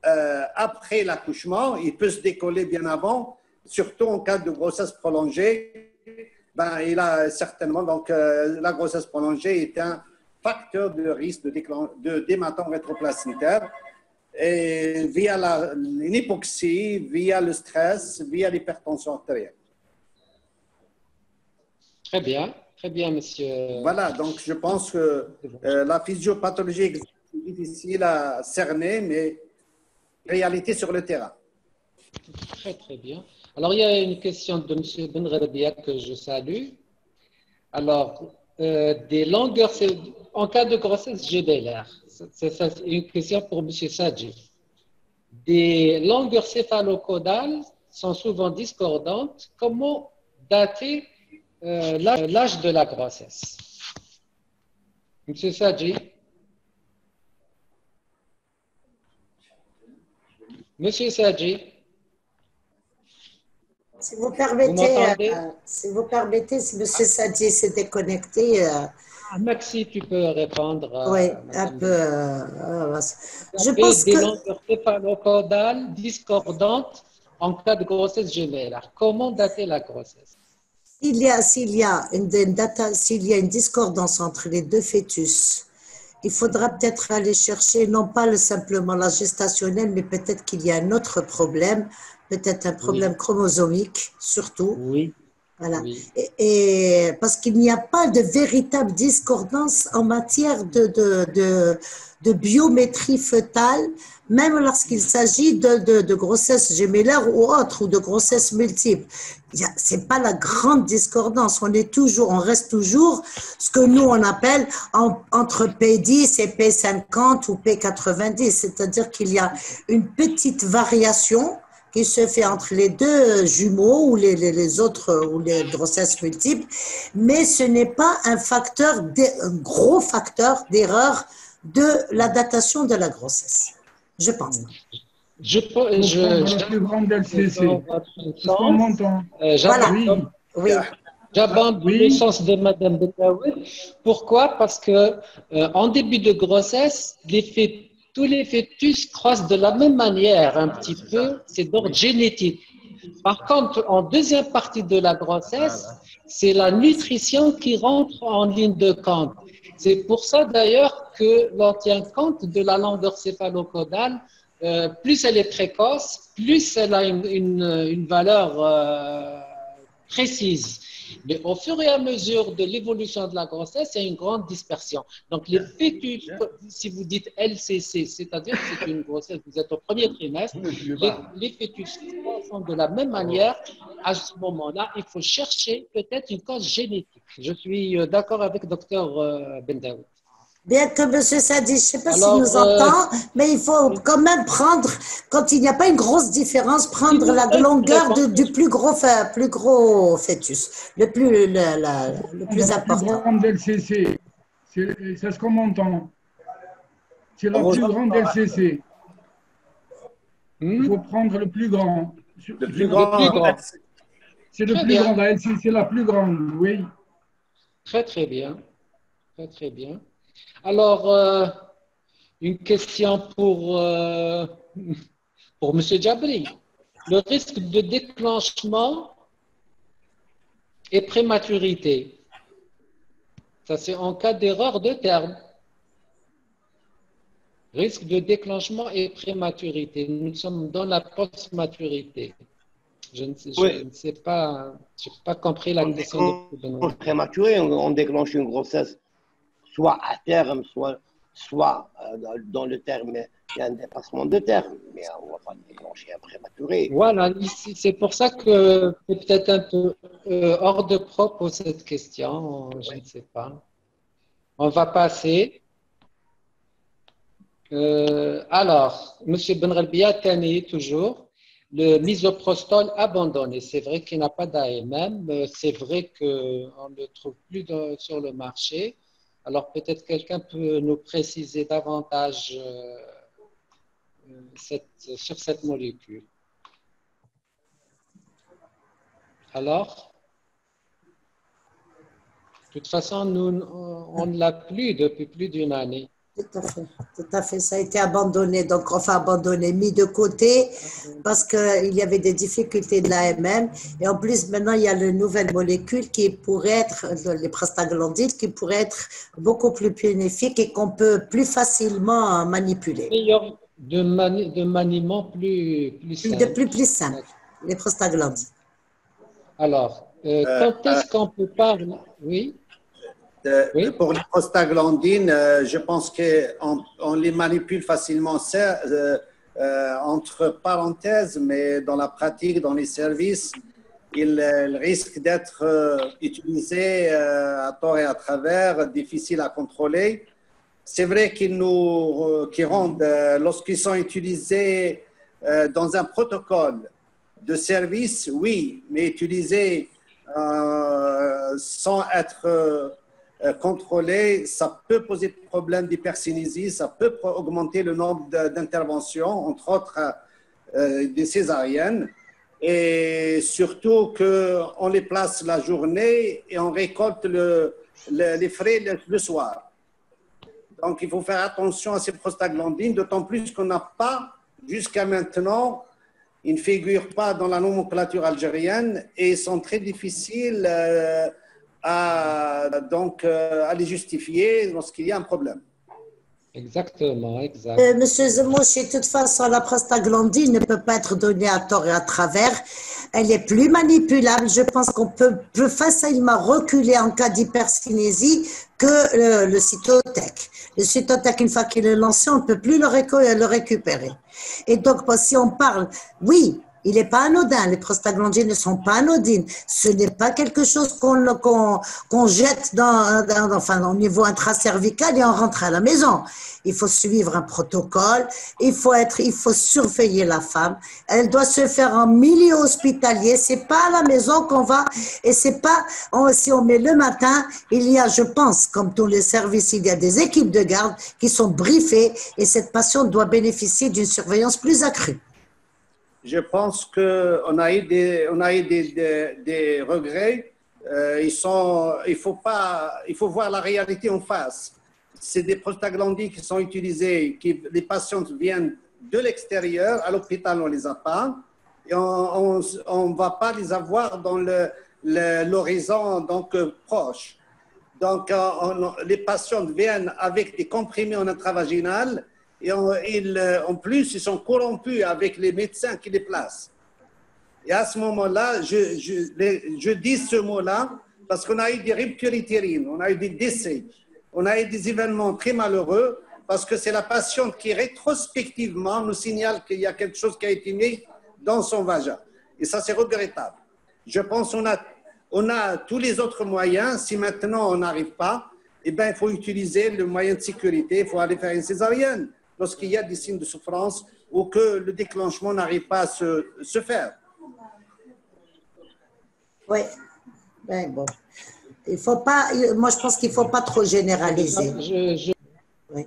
F: après l'accouchement. Il peut se décoller bien avant, surtout en cas de grossesse prolongée. Il a certainement, donc, la grossesse prolongée est un facteur de risque d'hématome rétroplacentaire. Et via l'hypoxie, via le stress, via l'hypertension artérielle.
A: Très bien, monsieur.
F: Voilà, donc je pense que la physiopathologie est difficile à cerner, mais réalité sur le terrain.
A: Très bien. Alors, il y a une question de monsieur Benrabia que je salue. Alors, des longueurs, en cas de grossesse gémellaire, c'est une question pour M. Sadji. Des longueurs céphalocodales sont souvent discordantes. Comment dater l'âge de la grossesse? M. Sadji. Monsieur Sadji.
B: Si vous permettez, si M. Sadji s'est déconnecté.
A: Maxi, tu peux répondre.
B: Oui, un peu. Je pense
A: des longueurs céphalocodales discordantes en cas de grossesse gémellaire. Comment dater la grossesse?
B: S'il y a une discordance entre les deux fœtus, il faudra peut-être aller chercher non pas simplement la gestationnelle, mais peut-être qu'il y a un autre problème, peut-être un problème chromosomique surtout.
A: Oui.
B: Voilà. Oui. Et parce qu'il n'y a pas de véritable discordance en matière de biométrie fœtale, même lorsqu'il s'agit de grossesse gémellaire ou autre, ou de grossesse multiple. C'est pas la grande discordance. On reste toujours ce que nous on appelle entre P10 et P50 ou P90, c'est-à-dire qu'il y a une petite variation, qui se fait entre les deux jumeaux ou les autres ou les grossesses multiples, mais ce n'est pas un gros facteur d'erreur de la datation de la grossesse, je pense.
E: La plus grande LCC.
A: J'aborde le sens de Mme Betaoui. Pourquoi? Parce que en début de grossesse, tous les fœtus croissent de la même manière, un petit peu, c'est d'ordre génétique. Par contre, en deuxième partie de la grossesse, c'est la nutrition qui rentre en ligne de compte. C'est pour ça d'ailleurs que l'on tient compte de la longueur céphalocodale. Plus elle est précoce, plus elle a une valeur précise. Mais au fur et à mesure de l'évolution de la grossesse, il y a une grande dispersion. Donc, les fœtus, si vous dites LCC, c'est-à-dire que c'est une grossesse, vous êtes au premier trimestre, les fœtus sont de la même manière. À ce moment-là, il faut chercher peut-être une cause génétique. Je suis d'accord avec Dr Bendaoui.
B: Bien que M. Sadi, je ne sais pas s'il nous entend, mais il faut quand même prendre, quand il n'y a pas une grosse différence, prendre la longueur du plus gros fœtus, le plus important.
E: La plus grande LCC, c'est ce qu'on entend. C'est la plus grande LCC. Il faut prendre le plus grand.
F: Le plus grand.
E: C'est le plus grand, la LCC, c'est la plus grande, oui.
A: Très bien. Très bien. Alors, une question pour M. Djabri. Le risque de déclenchement et prématurité. Ça, c'est en cas d'erreur de terme. Risque de déclenchement et prématurité. Nous sommes dans la post-maturité. Je ne sais pas, je n'ai pas compris la question.
H: Prématuré, on déclenche une grossesse soit à terme, soit dans le terme, il y a un dépassement de terme, mais on ne va pas déclencher un prématuré.
A: Voilà, c'est pour ça que c'est peut-être un peu hors de propos cette question, je ne sais pas. On va passer. Alors, M. Benrelbia Tani, toujours, le misoprostol abandonné. C'est vrai qu'il n'a pas d'AMM, c'est vrai qu'on ne le trouve plus sur le marché. Alors, peut-être quelqu'un peut nous préciser davantage sur cette molécule. Alors, de toute façon, on ne l'a plus depuis plus d'une année.
B: Tout à fait, ça a été abandonné, donc enfin abandonné, mis de côté parce qu'il y avait des difficultés de l'AMM et en plus maintenant il y a une nouvelle molécule qui pourrait être, les prostaglandines, qui pourrait être beaucoup plus bénéfique et qu'on peut plus facilement manipuler.
A: Meilleur de maniement plus simple.
B: Plus simple, les prostaglandines.
A: Alors, quand est-ce qu'on peut parler? Oui.
F: Pour les prostaglandines, je pense qu'on les manipule facilement, entre parenthèses, mais dans la pratique, dans les services, ils risquent d'être utilisés à tort et à travers, difficiles à contrôler. C'est vrai qu'ils rendent, lorsqu'ils sont utilisés dans un protocole de service, oui, mais utilisés sans être contrôlé, ça peut poser des problèmes d'hypercinésie, ça peut augmenter le nombre d'interventions, entre autres des césariennes, et surtout qu'on les place la journée et on récolte les frais le soir. Donc, il faut faire attention à ces prostaglandines, d'autant plus qu'on n'a pas, jusqu'à maintenant, ils ne figurent pas dans la nomenclature algérienne et sont très difficiles à les justifier lorsqu'il y a un problème.
A: Exactement, exact.
B: Monsieur Zemouchi, de toute façon, la prostaglandine ne peut pas être donnée à tort et à travers. Elle est plus manipulable. Je pense qu'on peut plus facilement reculer en cas d'hypercinésie que le cytotec. Le cytotec, une fois qu'il est lancé, on ne peut plus le récupérer. Et donc, si on parle, oui, Il n'est pas anodin. Les prostaglandines ne sont pas anodines. Ce n'est pas quelque chose qu'on jette enfin, au niveau intracervical et on rentre à la maison. Il faut suivre un protocole. Il faut surveiller la femme. Elle doit se faire en milieu hospitalier. C'est pas à la maison qu'on va. Et c'est pas, si on met le matin, il y a, je pense, comme tous les services, il y a des équipes de garde qui sont briefées et cette patiente doit bénéficier d'une surveillance plus accrue.
F: Je pense qu'on a eu des regrets. Il faut voir la réalité en face. C'est des prostaglandines qui sont utilisées, les patients viennent de l'extérieur, à l'hôpital on ne les a pas, et on ne va pas les avoir dans l'horizon proche. Donc les patients viennent avec des comprimés en intravaginal, et en plus, ils sont corrompus avec les médecins qui les placent. Et à ce moment-là, je dis ce mot-là parce qu'on a eu des ruptures utérines, on a eu des décès, on a eu des événements très malheureux parce que c'est la patiente qui rétrospectivement nous signale qu'il y a quelque chose qui a été mis dans son vagin. Et ça, c'est regrettable. Je pense qu'on a tous les autres moyens. Si maintenant on n'arrive pas, eh bien, il faut utiliser le moyen de sécurité, il faut aller faire une césarienne lorsqu'il y a des signes de souffrance ou que le déclenchement n'arrive pas à se faire.
B: Oui, ben bon. Il faut pas, moi, je pense qu'il ne faut pas trop généraliser. Oui.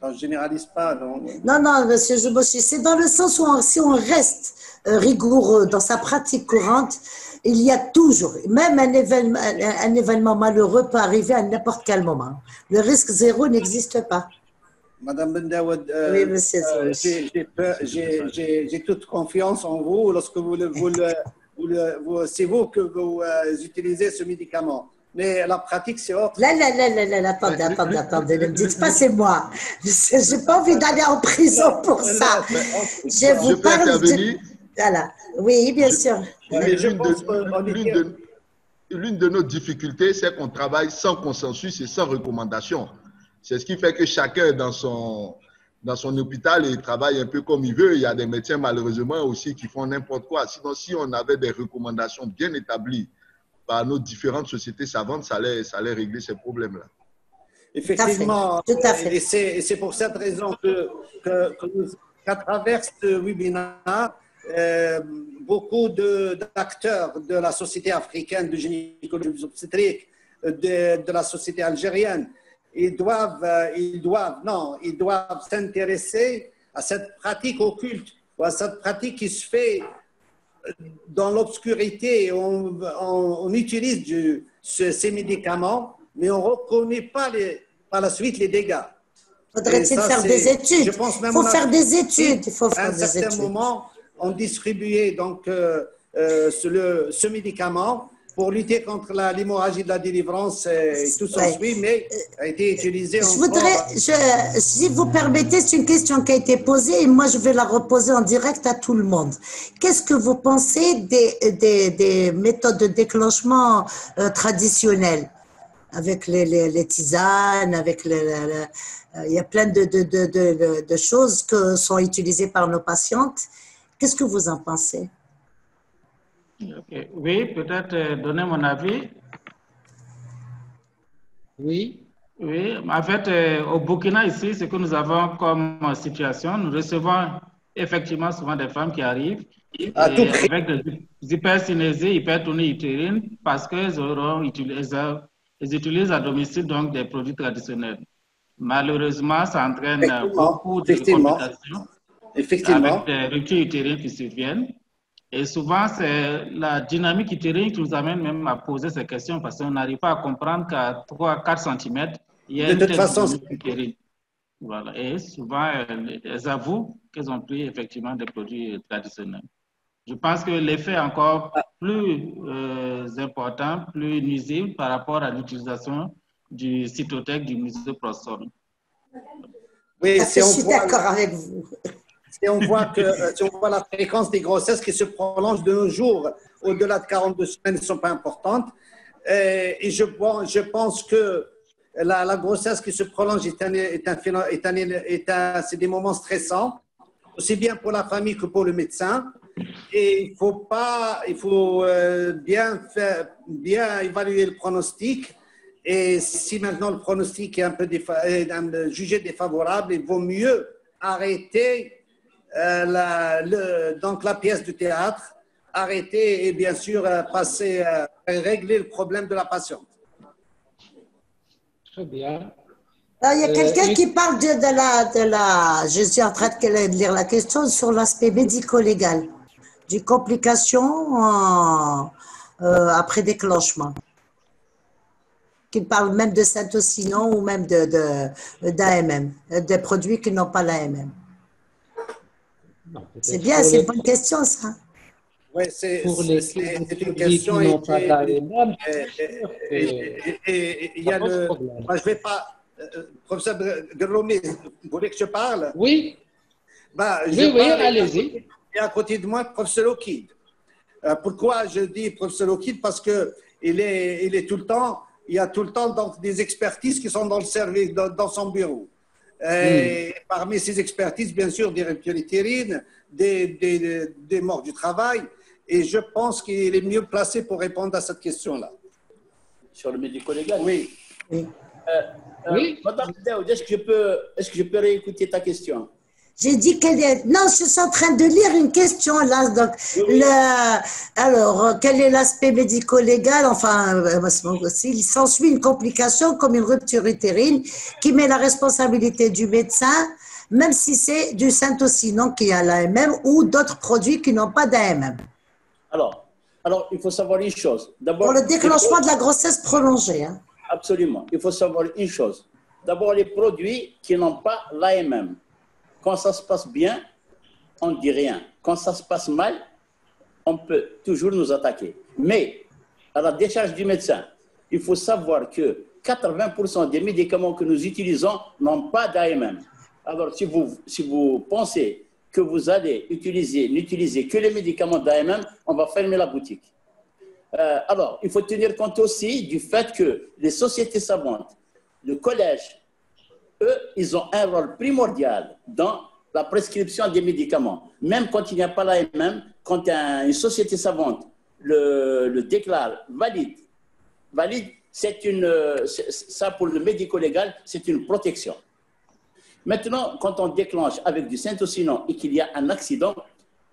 F: On ne généralise pas, non?
B: Non, monsieur Jouboschi, c'est dans le sens où si on reste rigoureux dans sa pratique courante, il y a toujours, même un événement malheureux peut arriver à n'importe quel moment. Le risque zéro n'existe pas.
F: Madame Bendaoud,
B: oui, monsieur,
F: j'ai toute confiance en vous lorsque c'est vous que vous utilisez ce médicament. Mais la pratique, c'est autre.
B: Attendez, ne me dites pas c'est moi. Je n'ai pas envie d'aller en prison pour ça. Je vous parle de... Voilà. Oui, bien sûr.
C: L'une de nos difficultés, c'est qu'on travaille sans consensus et sans recommandation. C'est ce qui fait que chacun dans son hôpital, il travaille un peu comme il veut. Il y a des médecins malheureusement aussi qui font n'importe quoi. Sinon, si on avait des recommandations bien établies par nos différentes sociétés savantes, ça allait régler ces problèmes-là.
F: Effectivement,
B: tout à fait.
F: Et c'est pour cette raison qu'à travers ce webinaire, beaucoup d'acteurs de la société africaine de gynécologie obstétrique, de la société algérienne, ils doivent s'intéresser à cette pratique occulte, ou à cette pratique qui se fait dans l'obscurité. On utilise ces médicaments, mais on ne reconnaît pas par la suite les dégâts.
B: Faudrait-il faire des études? Il faut faire des études.
F: À un certain moment, on distribuait donc ce médicament pour lutter contre l'hémorragie de la délivrance et tout ça, mais a été utilisé
B: si vous permettez, c'est une question qui a été posée et moi je vais la reposer en direct à tout le monde. Qu'est-ce que vous pensez des méthodes de déclenchement traditionnelles avec les tisanes, avec il y a plein de choses que sont utilisées par nos patientes. Qu'est-ce que vous en pensez?
G: Okay. Oui, peut-être donner mon avis.
A: Oui.
G: Oui, en fait, au Burkina, ici, ce que nous avons comme situation, nous recevons effectivement souvent des femmes qui arrivent avec des hypercinésies, hypertonie utérine, parce qu'elles utilisent à domicile donc des produits traditionnels. Malheureusement, ça entraîne beaucoup de complications avec des ruptures utérines qui surviennent. Et souvent, c'est la dynamique utérine qui nous amène même à poser ces questions parce qu'on n'arrive pas à comprendre qu'à 3-4 cm, il y a une telle dynamique utérine. Voilà. Et souvent, elles avouent qu'elles ont pris effectivement des produits traditionnels. Je pense que l'effet est encore plus important, plus nuisible par rapport à l'utilisation du cytotec, du misoprostol.
B: Oui, je suis d'accord avec vous.
F: Si on voit la fréquence des grossesses qui se prolonge de nos jours au-delà de 42 semaines ne sont pas importantes. Et je pense que la grossesse qui se prolonge c'est des moments stressants, aussi bien pour la famille que pour le médecin. Et il faut bien évaluer le pronostic. Et si maintenant le pronostic est un peu jugé défavorable, il vaut mieux arrêter donc la pièce de théâtre, arrêter et bien sûr régler le problème de la patiente.
A: Très bien.
B: Il y a quelqu'un qui parle je suis en train de lire la question sur l'aspect médico-légal, des complications après déclenchement. Qui parle même de syntocinon ou même d'AMM, des produits qui n'ont pas l'AMM. C'est bien, c'est une bonne question ça.
F: Oui, c'est une question. Qui n'ont pas d'AMM, il y a le. Moi, je ne vais pas. Professeur Gerlomi, vous voulez que je parle?
A: Oui. Oui, allez-y.
F: Et à côté de moi, professeur Okid. Pourquoi je dis professeur Okid? Parce qu'il est tout le temps, il y a tout le temps donc, des expertises qui sont dans le service, dans son bureau. Et parmi ces expertises, bien sûr, des ruptures utérines, des morts du travail. Et je pense qu'il est mieux placé pour répondre à cette question-là.
J: Sur le médico-légal?
F: Oui.
A: Oui.
J: Madame Daoud, est-ce que je peux réécouter ta question?
B: J'ai dit qu'elle est... Non, je suis en train de lire une question là. Donc, oui. Alors, quel est l'aspect médico-légal? Enfin, s'il s'ensuit une complication comme une rupture utérine qui met la responsabilité du médecin, même si c'est du syntocinon qui a l'AMM ou d'autres produits qui n'ont pas d'AMM.
J: Alors, il faut savoir une chose.
B: Pour le déclenchement de la grossesse prolongée. Hein.
J: Absolument. Il faut savoir une chose. D'abord, les produits qui n'ont pas l'AMM. Quand ça se passe bien, on ne dit rien. Quand ça se passe mal, on peut toujours nous attaquer. Mais, à la décharge du médecin, il faut savoir que 80% des médicaments que nous utilisons n'ont pas d'AMM. Alors, si vous pensez que vous allez n'utiliser que les médicaments d'AMM, on va fermer la boutique. Alors, il faut tenir compte aussi du fait que les sociétés savantes, le collège, eux, ils ont un rôle primordial dans la prescription des médicaments. Même quand il n'y a pas l'AMM, quand une société savante le déclare valide, ça pour le médico-légal, c'est une protection. Maintenant, quand on déclenche avec du syntocinon et qu'il y a un accident,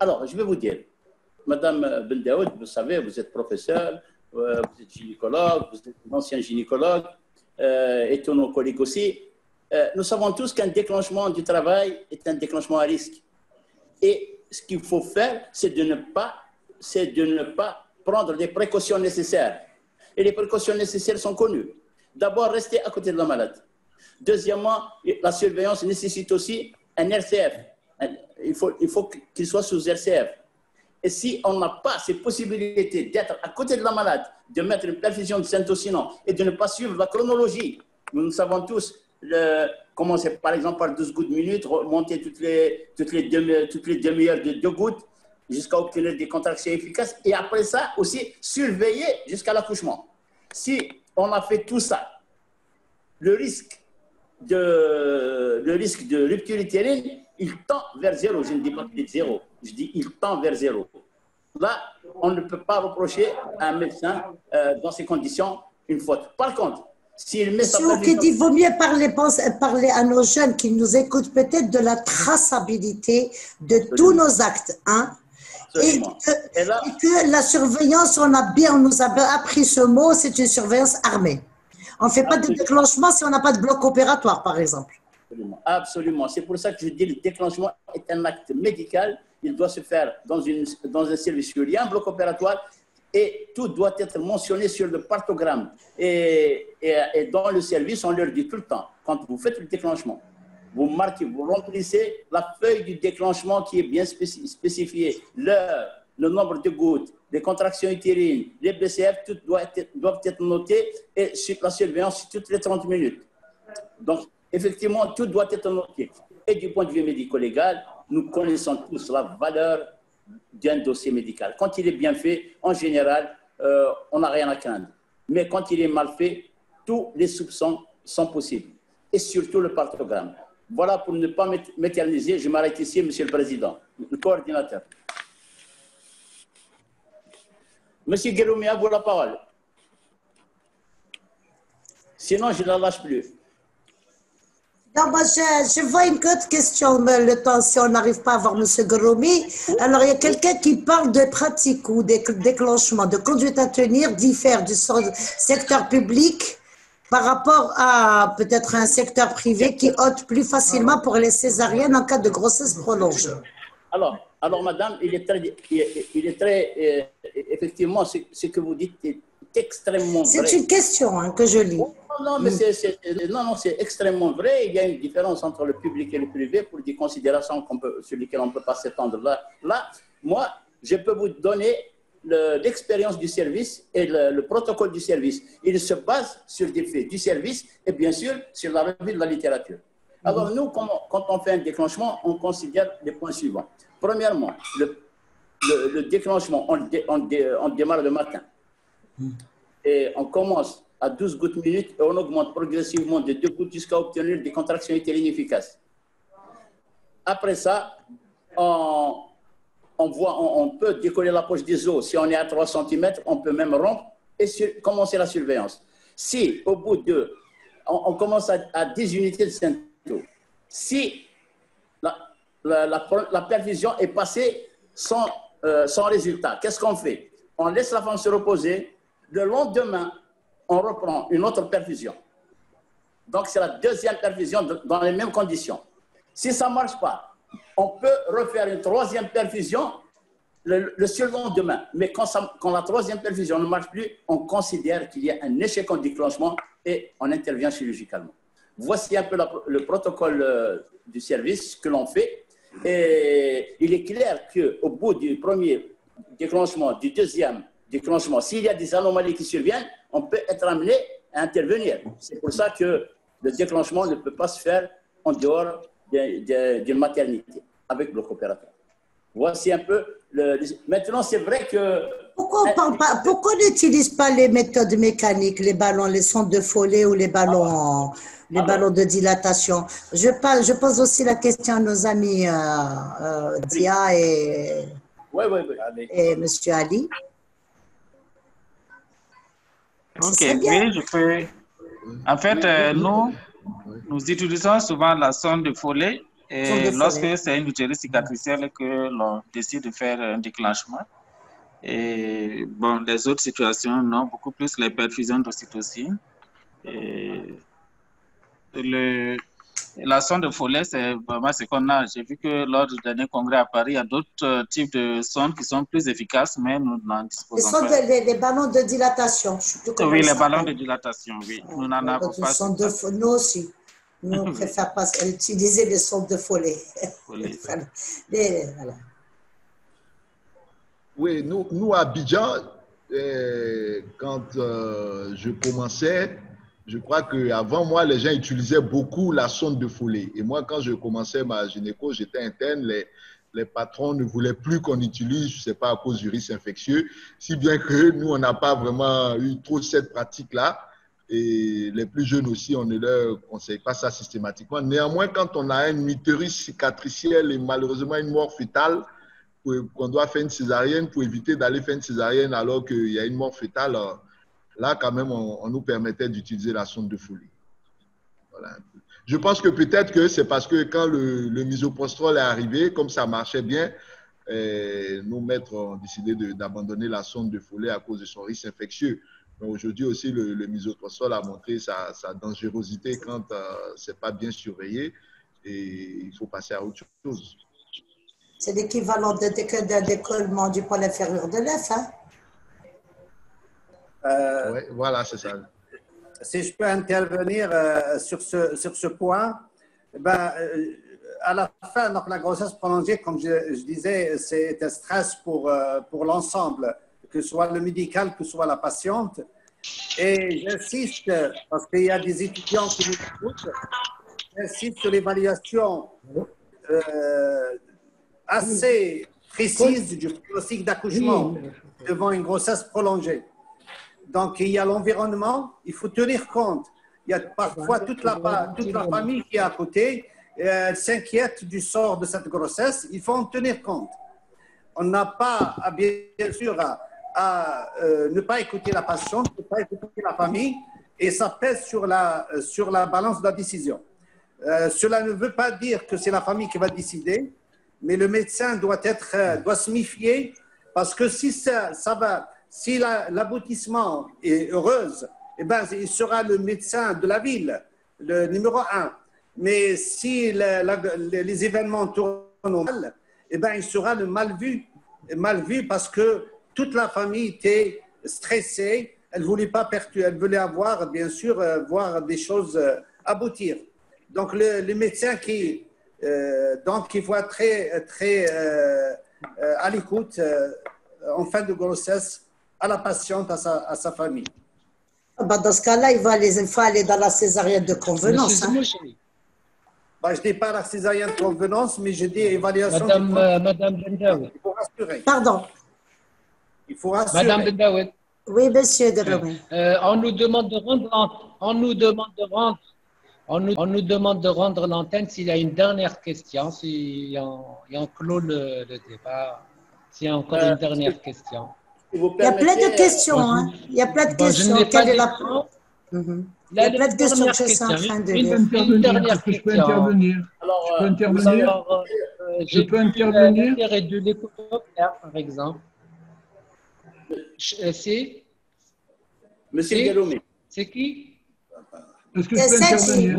J: alors je vais vous dire, Madame Ben Daoud, vous savez, vous êtes professeur, vous êtes gynécologue, vous êtes un ancien gynécologue, et tous nos collègues aussi. Nous savons tous qu'un déclenchement du travail est un déclenchement à risque. Et ce qu'il faut faire, c'est de ne pas prendre les précautions nécessaires. Et les précautions nécessaires sont connues. D'abord, rester à côté de la malade. Deuxièmement, la surveillance nécessite aussi un RCF. Il faut qu'il soit sous RCF. Et si on n'a pas ces possibilités d'être à côté de la malade, de mettre une perfusion de syntocinon et de ne pas suivre la chronologie, nous savons tous, commencer par exemple par 12 gouttes minutes, monter toutes les demi-heures de 2 gouttes jusqu'à obtenir des contractions efficaces et après ça aussi surveiller jusqu'à l'accouchement. Si on a fait tout ça, le risque de rupture utérine, il tend vers zéro. Je ne dis pas qu'il est zéro, je dis il tend vers zéro. Là, on ne peut pas reprocher à un médecin dans ces conditions une faute. Par contre, s'il met sa
B: qui dit vaut mieux parler à nos jeunes qui nous écoutent peut-être de la traçabilité de tous nos actes, hein, et que la surveillance, on nous a appris ce mot, c'est une surveillance armée. On ne fait pas de déclenchement si on n'a pas de bloc opératoire, par exemple.
J: Absolument. Absolument. C'est pour ça que je dis que le déclenchement est un acte médical. Il doit se faire dans un service où il y a un bloc opératoire et tout doit être mentionné sur le partogramme. Et dans le service, on leur dit tout le temps, quand vous faites le déclenchement, vous marquez, vous remplissez la feuille du déclenchement qui est bien spécifiée, l'heure, le nombre de gouttes, les contractions utérines, les BCF, tout doivent être notés et sur la surveillance toutes les 30 minutes. Donc, effectivement, tout doit être noté. Et du point de vue médico-légal, nous connaissons tous la valeur d'un dossier médical. Quand il est bien fait, en général, on n'a rien à craindre. Mais quand il est mal fait, tous les soupçons sont possibles. Et surtout le partogramme. Voilà, pour ne pas m'éterniser, je m'arrête ici, Monsieur le Président, le coordinateur. Monsieur Guéroumi, à vous la parole. Sinon, je ne la lâche plus.
B: Non, moi, je vois une autre question, mais le temps, si on n'arrive pas à voir M. Guéroumi. Alors, il y a quelqu'un qui parle de pratique ou des déclenchements, de conduite à tenir diffère du secteur public par rapport à peut-être un secteur privé qui ôte plus facilement pour les césariennes en cas de grossesse prolongée.
J: Alors madame, il est très effectivement, ce que vous dites est extrêmement vrai.
B: C'est une question hein, que je lis.
J: Non, mais c'est extrêmement vrai. Il y a une différence entre le public et le privé pour des considérations sur lesquelles on ne peut pas s'étendre. Là, moi, je peux vous donner l'expérience du service et le protocole du service. Il se base sur des faits du service et bien sûr sur la revue de la littérature. Alors nous, quand on fait un déclenchement, on considère les points suivants. Premièrement, le déclenchement, on démarre le matin. Et on commence à 12 gouttes minutes et on augmente progressivement de 2 gouttes jusqu'à obtenir des contractions utérines efficaces. Après ça, on peut décoller la poche des os. Si on est à 3 cm, on peut même rompre et commencer la surveillance. Si au bout de... On commence à 10 unités de symptômes. Si la perfusion est passée sans résultat, qu'est-ce qu'on fait? On laisse la femme se reposer. Le lendemain, on reprend une autre perfusion. Donc, c'est la deuxième perfusion dans les mêmes conditions. Si ça ne marche pas, on peut refaire une troisième perfusion le surlendemain. Mais quand la troisième perfusion ne marche plus, on considère qu'il y a un échec en déclenchement et on intervient chirurgicalement. Voici un peu le protocole du service que l'on fait. Et il est clair qu'au bout du premier déclenchement, du deuxième déclenchement, s'il y a des anomalies qui surviennent, on peut être amené à intervenir. C'est pour ça que le déclenchement ne peut pas se faire en dehors d'une maternité avec le coopérateur. Voici un peu maintenant, c'est vrai que...
B: Pourquoi on n'utilise pas les méthodes mécaniques, les ballons, les sondes de Foley ou les ballons, de dilatation? Je pose aussi la question à nos amis Dia et M. Ali.
G: Ok, oui, je peux. En fait, nous utilisons souvent la sonde de Foley. Et lorsque c'est une utérus cicatricielle que l'on décide de faire un déclenchement. Et bon, les autres situations, non, beaucoup plus les perfusions d'ocytocine. La sonde de Foley, c'est vraiment ce qu'on a. J'ai vu que lors du dernier congrès à Paris, il y a d'autres types de sondes qui sont plus efficaces, mais nous n'en disposons pas.
B: Les ballons de dilatation.
G: Oui, les ballons de dilatation, oui. Nous n'en avons pas.
B: Nous aussi. Nous, on préfère pas utiliser les sondes de Foley. Voilà.
C: Oui, nous à Abidjan, quand je commençais, je crois qu'avant moi, les gens utilisaient beaucoup la sonde de Foley. Et moi, quand je commençais ma gynéco, j'étais interne, les patrons ne voulaient plus qu'on utilise, je ne sais pas, à cause du risque infectieux, si bien que nous, on n'a pas vraiment eu trop cette pratique-là. Et les plus jeunes aussi, on ne leur conseille pas ça systématiquement. Néanmoins, quand on a une utérus cicatricielle et malheureusement une mort fœtale, qu'on doit faire une césarienne pour éviter d'aller faire une césarienne alors qu'il y a une mort fœtale, là, quand même, on nous permettait d'utiliser la sonde de Foley. Voilà. Je pense que peut-être que c'est parce que quand le misoprostol est arrivé, comme ça marchait bien, nos maîtres ont décidé d'abandonner la sonde de Foley à cause de son risque infectieux. Mais aujourd'hui aussi, le misoprostol a montré sa dangerosité quand ce n'est pas bien surveillé et il faut passer à autre chose.
B: C'est l'équivalent d'un décollement du pôle inférieur de l'œuf, hein?
C: Oui, voilà, c'est ça.
F: Si je peux intervenir sur ce point, à la fin, donc, la grossesse prolongée, comme je disais, c'est un stress pour l'ensemble, que ce soit le médical, que ce soit la patiente. Et j'insiste, parce qu'il y a des étudiants qui nous écoutent, j'insiste sur l'évaluation assez précise du pronostic d'accouchement devant une grossesse prolongée. Donc, il y a l'environnement, il faut tenir compte. Il y a parfois toute la famille qui est à côté, elle s'inquiète du sort de cette grossesse, il faut en tenir compte. On n'a pas, bien sûr, à ne pas écouter la patiente, ne pas écouter la famille, et ça pèse sur la balance de la décision. Cela ne veut pas dire que c'est la famille qui va décider, mais le médecin doit se méfier, parce que si si l'aboutissement est heureuse, eh ben, il sera le médecin de la ville, le numéro 1. Mais si les événements tournent mal, eh ben, il sera le mal vu parce que toute la famille était stressée. Elle ne voulait pas perturber, elle voulait avoir, bien sûr, voir des choses aboutir. Donc, le médecin donc, il faut être très à l'écoute en fin de grossesse à la patiente, à sa famille.
B: Bah, dans ce cas-là, il faut aller dans la césarienne de convenance. Hein.
F: Bah, je ne dis pas la césarienne de convenance, mais je dis évaluation.
A: Madame Bendaoud.
F: Il faut rassurer.
B: Pardon.
F: Il faut rassurer.
A: Madame Bendaoud.
B: Oui, monsieur Garoumi.
A: On nous demande de rendre l'antenne s'il y a une dernière question, si on clôt le débat, s'il y a encore une dernière question.
B: Il y a plein de questions. Hein. Il y a plein de questions. Quelle est la... Il y a plein de questions que je suis en train de lire.
E: Une dernière question. Je peux intervenir. Je peux intervenir.
A: L'intérêt de l'écoutoptère, par exemple. C'est
J: Monsieur Garoumi.
A: C'est qui?
E: Est-ce que je peux intervenir?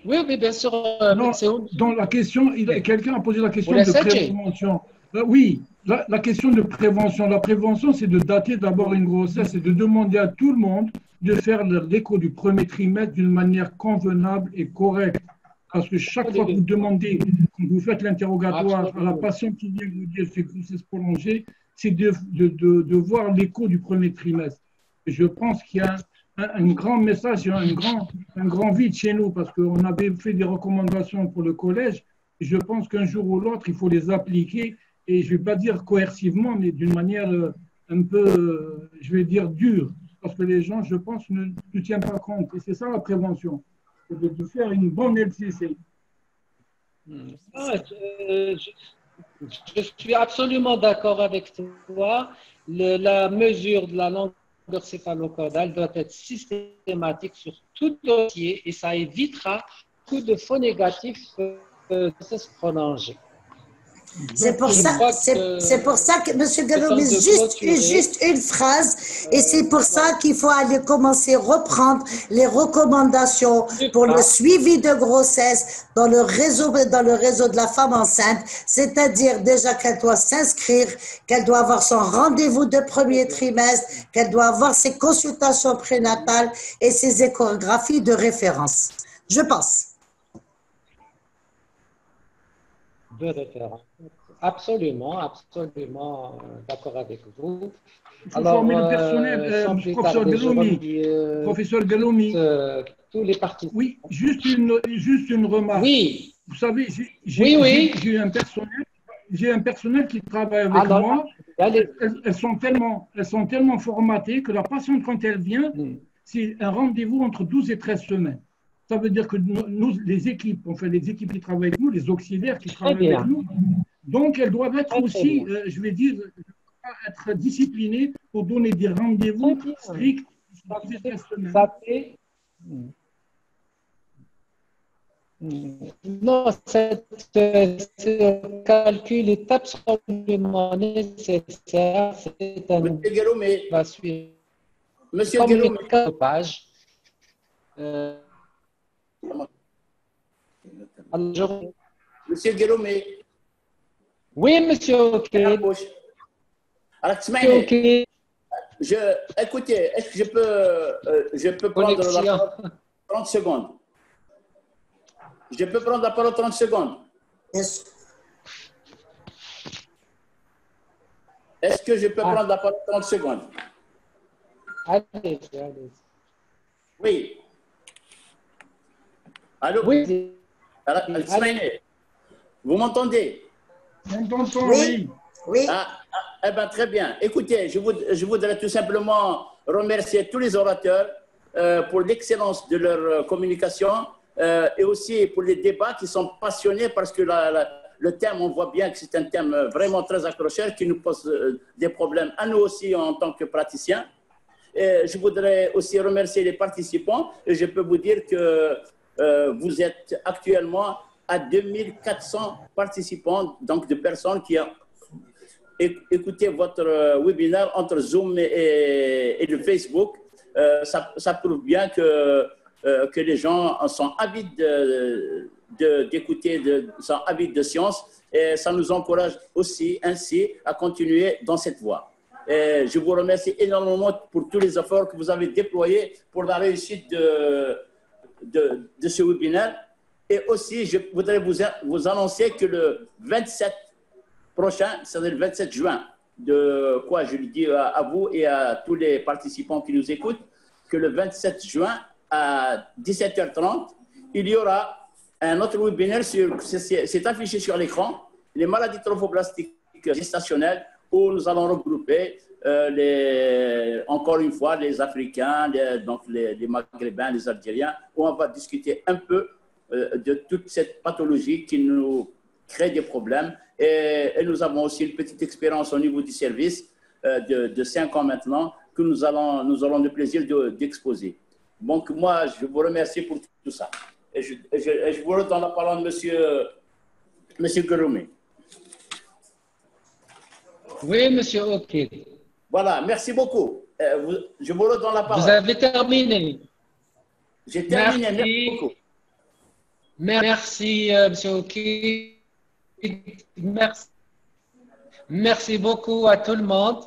A: Oui, bien sûr.
E: Non, dans la question, quelqu'un a posé la question de prévention. Oui, la question de prévention. La prévention, c'est de dater d'abord une grossesse et de demander à tout le monde de faire l'écho du premier trimestre d'une manière convenable et correcte. Parce que chaque fois que vous demandez, quand vous faites l'interrogatoire à la patiente qui vient vous dire c'est grossesse prolongée, c'est de voir l'écho du premier trimestre. Et je pense qu'il y a un grand message, un grand vide chez nous, parce qu'on avait fait des recommandations pour le collège, et je pense qu'un jour ou l'autre, il faut les appliquer, et je ne vais pas dire coercivement, mais d'une manière un peu, je vais dire, dure, parce que les gens, je pense, ne tiennent pas compte. Et c'est ça la prévention, c'est de faire une bonne LCC.
A: Je suis absolument d'accord avec toi. La mesure de la longueur céphalo-caudale doit être systématique sur tout dossier et ça évitera beaucoup de faux négatifs de grossesse prolongée.
B: C'est pour ça que, M. Garoumi, juste une phrase, et c'est pour ça qu'il faut aller commencer à reprendre les recommandations pour le suivi de grossesse dans le réseau de la femme enceinte, c'est-à-dire déjà qu'elle doit s'inscrire, qu'elle doit avoir son rendez-vous de premier trimestre, qu'elle doit avoir ses consultations prénatales et ses échographies de référence. Je pense.
A: De référence. Absolument d'accord avec vous.
E: Il faut former le personnel, professeur Garoumi.
A: Tous les participants.
E: Oui, juste une remarque.
A: Oui.
E: Vous savez, j'ai un personnel qui travaille avec moi. Elles sont tellement formatées que la patiente, quand elle vient, c'est un rendez-vous entre 12 et 13 semaines. Ça veut dire que nous, les équipes qui travaillent avec nous, les auxiliaires qui travaillent avec nous, donc elles doivent être aussi, je vais dire, être disciplinées pour donner des rendez-vous stricts.
A: Non, ce calcul est absolument nécessaire. C'est un
J: Monsieur Garoumi.
A: Va suivre.
J: Monsieur Garoumi.
A: Page.
J: Monsieur Garoumi.
A: Oui, monsieur Okid.
J: Alors, écoutez, est-ce que je peux prendre la parole 30 secondes? Je peux prendre la parole 30 secondes?
B: Yes.
J: Est-ce que je peux prendre la parole 30 secondes?
A: Allez.
J: Oui. Allô?
A: Oui.
J: Vous m'entendez?
B: Oui.
J: Eh bien, très bien. Écoutez, je voudrais tout simplement remercier tous les orateurs pour l'excellence de leur communication et aussi pour les débats qui sont passionnés parce que le thème, on voit bien que c'est un thème vraiment très accrocheur qui nous pose des problèmes à nous aussi en tant que praticiens. Et je voudrais aussi remercier les participants et je peux vous dire que vous êtes actuellement à 2400 participants, donc de personnes qui ont écouté votre webinaire entre Zoom et le Facebook. Ça prouve bien que les gens sont avides d'écouter, sont avides de science et ça nous encourage aussi ainsi à continuer dans cette voie. Et je vous remercie énormément pour tous les efforts que vous avez déployés pour la réussite de ce webinaire. Et aussi, je voudrais vous annoncer que le 27 prochain, c'est-à-dire le 27 juin, je le dis à vous et à tous les participants qui nous écoutent, que le 27 juin à 17h30, il y aura un autre webinaire, c'est affiché sur l'écran, les maladies trophoblastiques gestationnelles, où nous allons regrouper encore une fois les Africains, les Maghrébins, les Algériens, où on va discuter un peu de toute cette pathologie qui nous crée des problèmes. Et nous avons aussi une petite expérience au niveau du service de 5 ans maintenant que nous aurons le plaisir d'exposer. Donc moi, je vous remercie pour tout ça. Et je vous redonne la parole à Monsieur Guéroumi.
A: Oui, Monsieur Okid.
J: Voilà, merci beaucoup. Je vous redonne la parole.
A: Vous avez terminé.
J: J'ai terminé, merci beaucoup.
A: Merci, Monsieur Okid. Merci beaucoup à tout le monde.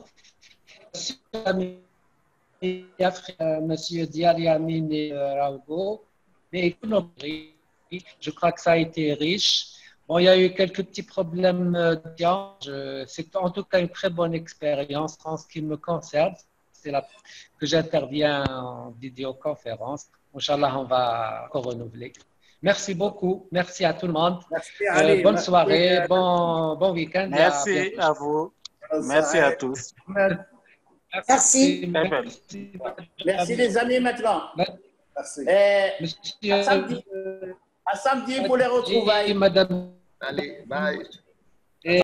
A: Monsieur Diali Amin et Raogo. Je crois que ça a été riche. Bon, il y a eu quelques petits problèmes c'est en tout cas une très bonne expérience en ce qui me concerne. C'est là que j'interviens en vidéoconférence. Inch'Allah, on va encore renouveler. Merci beaucoup. Merci à tout le monde.
F: Merci,
A: bonne soirée, bon week-end.
G: Merci à vous. Merci à tous.
B: Merci.
J: Merci les amis maintenant.
F: Merci.
J: À samedi pour les retrouvailles.
A: Madame.
C: Allez, bye.